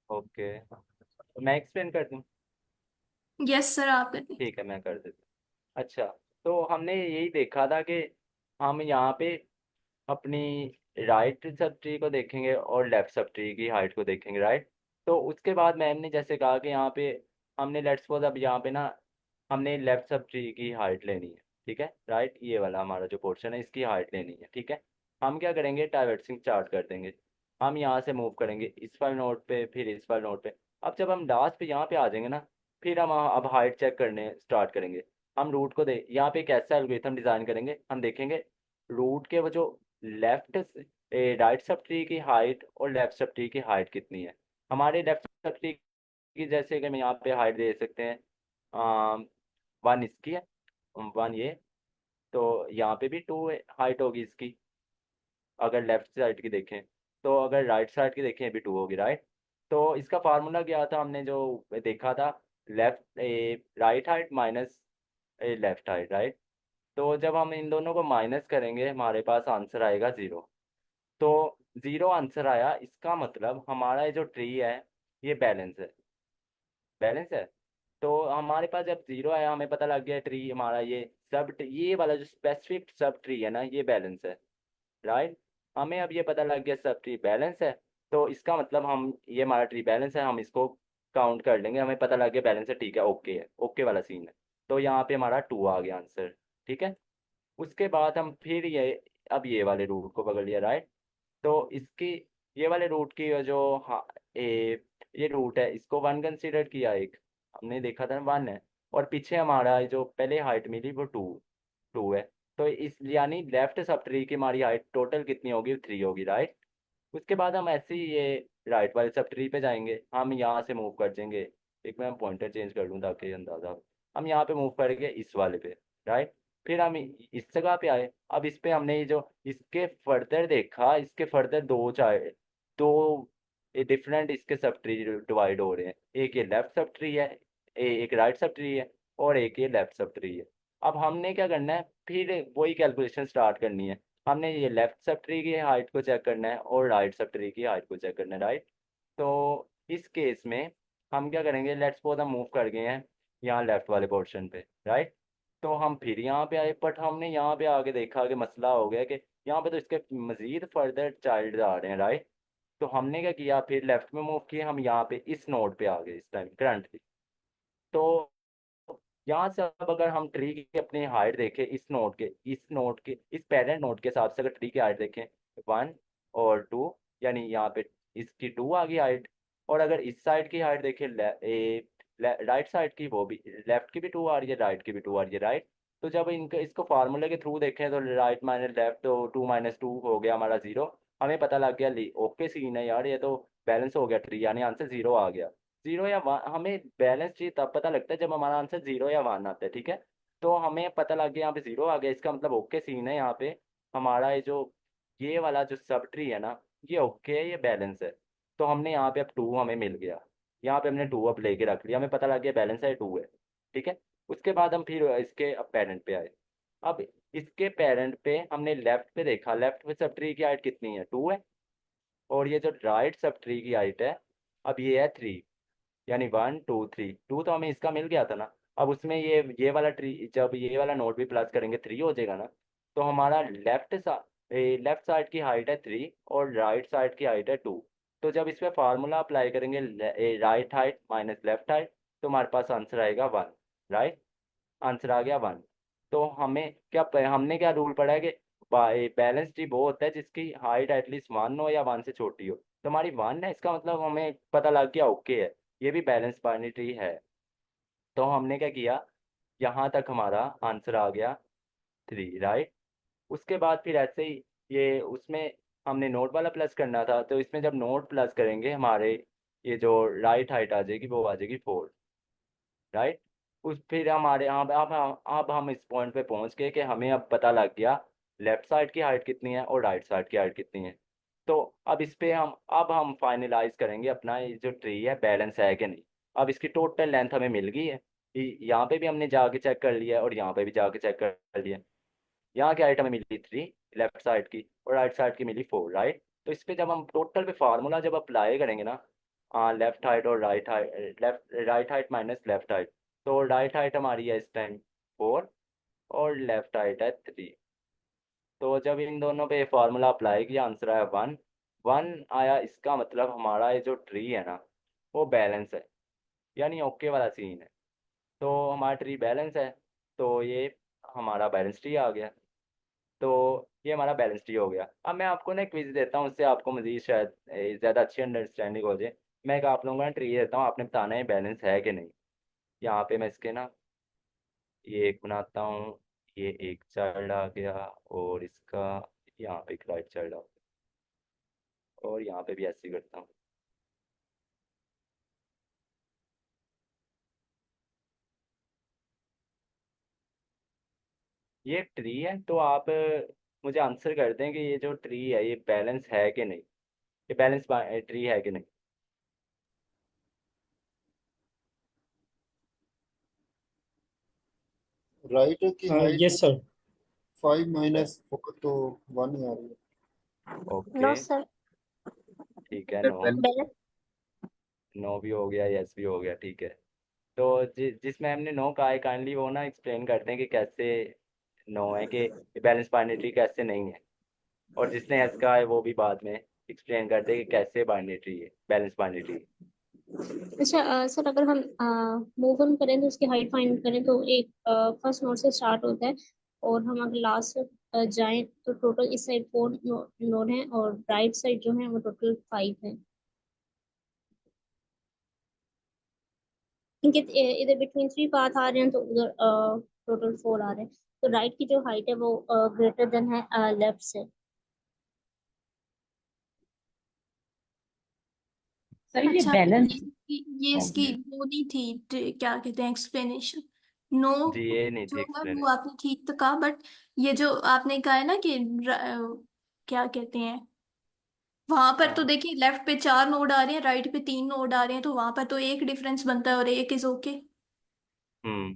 S2: ओके, तो मैं एक्सप्लेन कर दूं?
S1: यस सर, आप करें।
S2: ठीक है, मैं कर देता हूँ। अच्छा, तो हमने यही देखा था कि हम यहाँ पे अपनी राइट सब ट्री को देखेंगे और लेफ्ट सब ट्री की हाइट को देखेंगे, राइट। तो उसके बाद मैम ने जैसे कहा कि यहाँ पे हमने लेट्स सपोज अब यहाँ पे ना हमने लेफ्ट सब ट्री की हाइट लेनी है, ठीक है, राइट। ये वाला हमारा जो पोर्शन है इसकी हाइट लेनी है, ठीक है। हम क्या करेंगे, डाइवर्सिंग चार्ट कर देंगे। हम यहाँ से मूव करेंगे इस वाले नोड पे, फिर इस वाले नोड पे। अब जब हम लास्ट पे यहाँ पे आ जाएंगे ना, फिर हम अब हाइट चेक करने स्टार्ट करेंगे। हम रूट को दे यहाँ पे एक ऐसा एल्गोरिथम डिज़ाइन करेंगे, हम देखेंगे रूट के वो जो लेफ्ट राइट सब ट्री की हाइट और लेफ्ट सब ट्री की हाइट कितनी है। हमारे लेफ्ट सब ट्री की जैसे कि हम यहाँ पे हाइट दे सकते हैं, वन इसकी है, वन ये। तो यहाँ पे भी टू हाइट होगी इसकी, अगर लेफ्ट साइड की देखें। तो अगर राइट साइड की देखें भी टू होगी, राइट। तो इसका फार्मूला क्या था, हमने जो देखा था, left right height minus left height, right. तो जब हम इन दोनों को माइनस करेंगे हमारे पास आंसर आएगा ज़ीरो। तो ज़ीरो आंसर आया, इसका मतलब हमारा ये जो ट्री है ये बैलेंस है, बैलेंस है। तो हमारे पास जब जीरो आया हमें पता लग गया ट्री हमारा ये वाला जो स्पेसिफिक सब ट्री है ना ये बैलेंस है, राइट। हमें अब ये पता लग गया सब ट्री बैलेंस है। तो इसका मतलब हम ये हमारा ट्री बैलेंस है, हम इसको काउंट कर लेंगे, हमें पता लग गया बैलेंस है, ठीक है, ओके वाला सीन है। तो यहाँ पे हमारा टू आ गया आंसर, ठीक है। उसके बाद हम फिर अब ये वाले रूट को पकड़ लिया, राइट। तो इसकी ये वाले रूट की जो हाँ ये रूट है इसको वन कंसीडर किया, एक हमने देखा था वन है। और पीछे हमारा जो पहले हाइट मिली वो टू टू है। तो इस यानी लेफ्ट सब ट्री की हमारी हाइट टोटल कितनी होगी, थ्री होगी, राइट। उसके बाद हम ऐसे ही ये राइट वाले सब ट्री पे जाएंगे, हम यहाँ से मूव कर जाएंगे। एक मैं पॉइंटर चेंज कर लूँ ताकि अंदाजा हो। हम यहाँ पे मूव करेंगे इस वाले पे, राइट। फिर हम इस जगह पे आए, अब इस पे हमने ये जो इसके फर्दर देखा, इसके फर्दर दो डिफरेंट इसके सब ट्री डिवाइड हो रहे हैं। एक ये लेफ्ट सब ट्री है, एक राइट सब ट्री है, और एक ये लेफ्ट सब ट्री है। अब हमने क्या करना है, फिर वही कैलकुलेशन स्टार्ट करनी है। हमने ये लेफ्ट सब ट्री की हाइट को चेक करना है और राइट सब ट्री की हाइट को चेक करना है, राइट। तो इस केस में हम क्या करेंगे, लेट्स सपोज हम मूव कर गए हैं यहाँ लेफ्ट वाले पोर्शन पे, राइट। तो हम फिर यहाँ पे आए, बट हमने यहाँ पे आके देखा कि मसला हो गया कि यहाँ पे तो इसके मजीद फर्दर चाइल्ड आ रहे हैं, राइट। तो हमने क्या किया, फिर लेफ्ट में मूव किए, हम यहाँ पे इस नोड पे आ गए इस टाइम करंटली। तो यहाँ से अब अगर हम ट्री की अपनी हाइट देखें, इस पेरेंट नोड के हिसाब से अगर ट्री की हाइट देखें 1 और 2, यानी यहाँ पे इसकी 2 आ गई हाइट। और अगर इस साइड की हाइट देखें, राइट साइड की, वो भी लेफ्ट की भी 2 आ रही है, राइट की भी 2 आ रही है, राइट। तो जब इनका इसको फार्मूले के थ्रू देखें तो राइट माइनस लेफ्ट, तो 2 माइनस 2 हो गया हमारा 0। हमें पता लग गया, ओके सीन है यार, ये तो बैलेंस हो गया ट्री, यानी आंसर 0 आ गया। 0 या 1, हमें बैलेंस ट्री तब पता लगता है जब हमारा आंसर 0 या 1 आता है, ठीक है। तो हमें पता लग गया यहाँ पे 0 आ गया, इसका मतलब ओके सीन है। यहाँ पे हमारा ये वाला जो सब ट्री है ना, ये ओके है, ये बैलेंस है। तो हमने यहाँ पे अब 2 हमें मिल गया, यहाँ पे हमने 2 अब लेके रख लिया, हमें पता लग गया बैलेंस है 2 है, ठीक है। उसके बाद हम फिर इसके अब पेरेंट पे आए। अब इसके पेरेंट पे हमने लेफ्ट पे देखा, लेफ्ट पे सब ट्री की हाइट कितनी है, 2 है। और ये जो राइट सब ट्री की हाइट है, अब ये है 3, यानी 1 2 3, 2 तो हमें इसका मिल गया था ना। अब उसमें ये वाला ट्री, जब ये वाला नोट भी प्लस करेंगे 3 हो जाएगा ना। तो हमारा लेफ्ट साइड की हाइट है 3 और राइट साइड की हाइट है 2। तो जब इस पे फार्मूला अप्लाई करेंगे, right height minus left height, तो हमारे पास आंसर आएगा 1, राइट। आंसर आ गया 1। तो हमने क्या रूल पढ़ा है कि बैलेंस ट्री वो होता है जिसकी हाइट एटलीस्ट 1 हो या 1 से छोटी हो। तो हमारी 1 है, इसका मतलब हमें पता लग गया ओके है, ये भी बैलेंस बाइनरी ट्री है। तो हमने क्या किया, यहाँ तक हमारा आंसर आ गया 3, राइट। उसके बाद फिर ऐसे ही ये उसमें हमने नोट वाला प्लस करना था, तो इसमें जब नोट प्लस करेंगे हमारे ये जो राइट हाइट आ जाएगी वो आ जाएगी 4, राइट। उस फिर हमारे यहाँ पे अब हम इस पॉइंट पे पहुंच गए कि हमें अब पता लग गया लेफ्ट साइड की हाइट कितनी है और राइट साइड की हाइट कितनी है। तो अब इस पे हम फाइनलाइज करेंगे अपना ये जो ट्री है बैलेंस है कि नहीं। अब इसकी टोटल लेंथ हमें मिल गई है, यहाँ पे भी हमने जाके चेक कर लिया है और यहाँ पे भी जाके चेक कर लिया है। यहाँ की हाइट हमें मिली 3 लेफ्ट साइड की, और राइट साइड की मिली 4, राइट। तो इस पे जब हम टोटल पे फार्मूला जब अप्लाई करेंगे ना, लेफ्ट हाइट और right height minus left height, तो राइट हाइट हमारी है इस टाइम 4 और लेफ्ट हाइट है 3। तो जब इन दोनों पे फार्मूला अप्लाई किया, आंसर आया 1। 1 आया, इसका मतलब हमारा ये जो ट्री है ना वो बैलेंस है, यानी ओके वाला सीन है। तो हमारा ट्री बैलेंस है, तो ये हमारा बैलेंस ट्री आ गया। तो ये हमारा बैलेंस ट्री हो गया। अब मैं आपको ना क्विज देता हूँ, उससे आपको मजीद शायद ज़्यादा अच्छी अंडरस्टैंडिंग हो जाए। मैं आप लोगों को ना ट्री देता हूँ, आपने बताना है बैलेंस है कि नहीं। यहाँ पे मैं इसके ना ये एक बनाता हूँ, ये एक चाइल्ड आ गया, और इसका यहाँ पे एक राइट चाइल्ड आ गया, और यहाँ पे भी ऐसे ही करता हूँ। ये एक ट्री है, तो आप मुझे आंसर कर दें कि ये जो ट्री है ये बैलेंस है कि नहीं, ये बैलेंस ट्री है कि नहीं।
S3: राइट की हाइट
S7: यस सर।
S3: 5 माइनस 4 तो 1 ही आ रही है।
S2: Okay,
S5: no sir.
S2: ठीक है, नो।
S5: बैलेंस
S2: नो भी हो गया, यस भी हो गया, ठीक है। तो जिसमें हमने नो कहा है, काइंडली वो ना एक्सप्लेन करते हैं कि कैसे नो है, कि बैलेंस बाइनरी कैसे नहीं है। और जिसने यस कहा है वो भी बाद में एक्सप्लेन करते हैं कि कैसे बाइनरी है, बैलेंस बाइनरी।
S5: अच्छा सर, अगर हम मूव ऑन करें तो उसकी हाइट फाइंड करें तो एक फर्स्ट नोड से स्टार्ट होता है, और हम अगर लास्ट जाएं तो टोटल इस साइड 4 नोड हैं और राइट साइड जो है वो टोटल 5 है। इनके इधर बिटवीन 3 पाथ आ रहे हैं तो उधर टोटल 4 आ रहे हैं। तो राइट की जो हाइट है वो ग्रेटर देन है लेफ्ट से।
S10: सर ये
S1: अच्छा,
S10: बैलेंस
S1: ये इसकी
S2: जी,
S1: वो नहीं थी, क्या कहते हैं, एक्सप्लेनेशन। नो
S2: जी, ये नहीं थी
S1: जो है वो
S2: एक्सप्लेनेशन।
S1: आपने ठीक तो कहा, बट ये जो आपने कहा है ना कि क्या कहते हैं, वहां पर तो
S2: हाँ।
S1: देखिए लेफ्ट पे 4 नोड आ रहे हैं, राइट पे 3 नोड आ रहे हैं, तो वहां पर तो एक डिफरेंस बनता है और एक इज ओके।
S2: हम्म।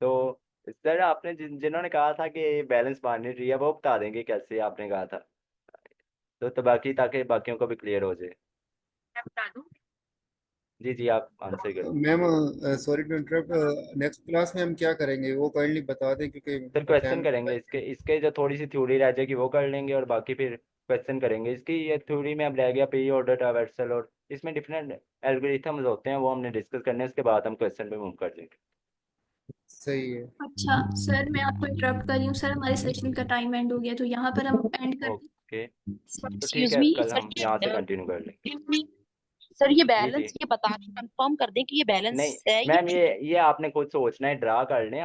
S2: तो सर आपने जिन्होंने कहा था कि बैलेंस बाइनरी है वो बता देंगे कैसे आपने कहा था, तो बाकी ताकि बाकियों को भी क्लियर हो जाए।
S10: मैं बता दूं।
S2: जी जी, आप आंसर करें।
S3: Ma'am sorry to interrupt, next class में हम क्या करेंगे वो काइंडली बता दें, क्योंकि
S2: सर क्वेश्चन
S3: टाइम
S2: करेंगे इसके इसके जो थोड़ी सी थ्योरी रह जाएगी वो कर लेंगे, और बाकी फिर क्वेश्चन करेंगे इसकी। ये थ्योरी में अब रह गया पी ऑर्डर ट्रावर्सल, और इसमें डिफरेंट एल्गोरिथम्स होते हैं, वो हमने डिस्कस करने हैं, उसके बाद हम क्वेश्चन पे मूव कर देंगे।
S3: सही है।
S1: अच्छा सर, मैं आपको इंटरप्ट कर रही हूँ सर, हमारे सेशन का टाइम एंड हो गया, तो यहाँ पर हम एंड कर दें।
S2: ओके, तो ठीक
S4: एक्सक्यूज
S2: है,
S4: मी
S2: कल
S4: सर,
S2: हम यहाँ से कंटिन्यू कर लेंगे।
S4: सर ये
S2: जी जी।
S4: बैलेंस ये बता दें, कंफर्म कर दें कि ये बैलेंस
S2: नहीं
S4: है
S2: मैम, ये आपने खुद सोचना है, ड्रा कर लें।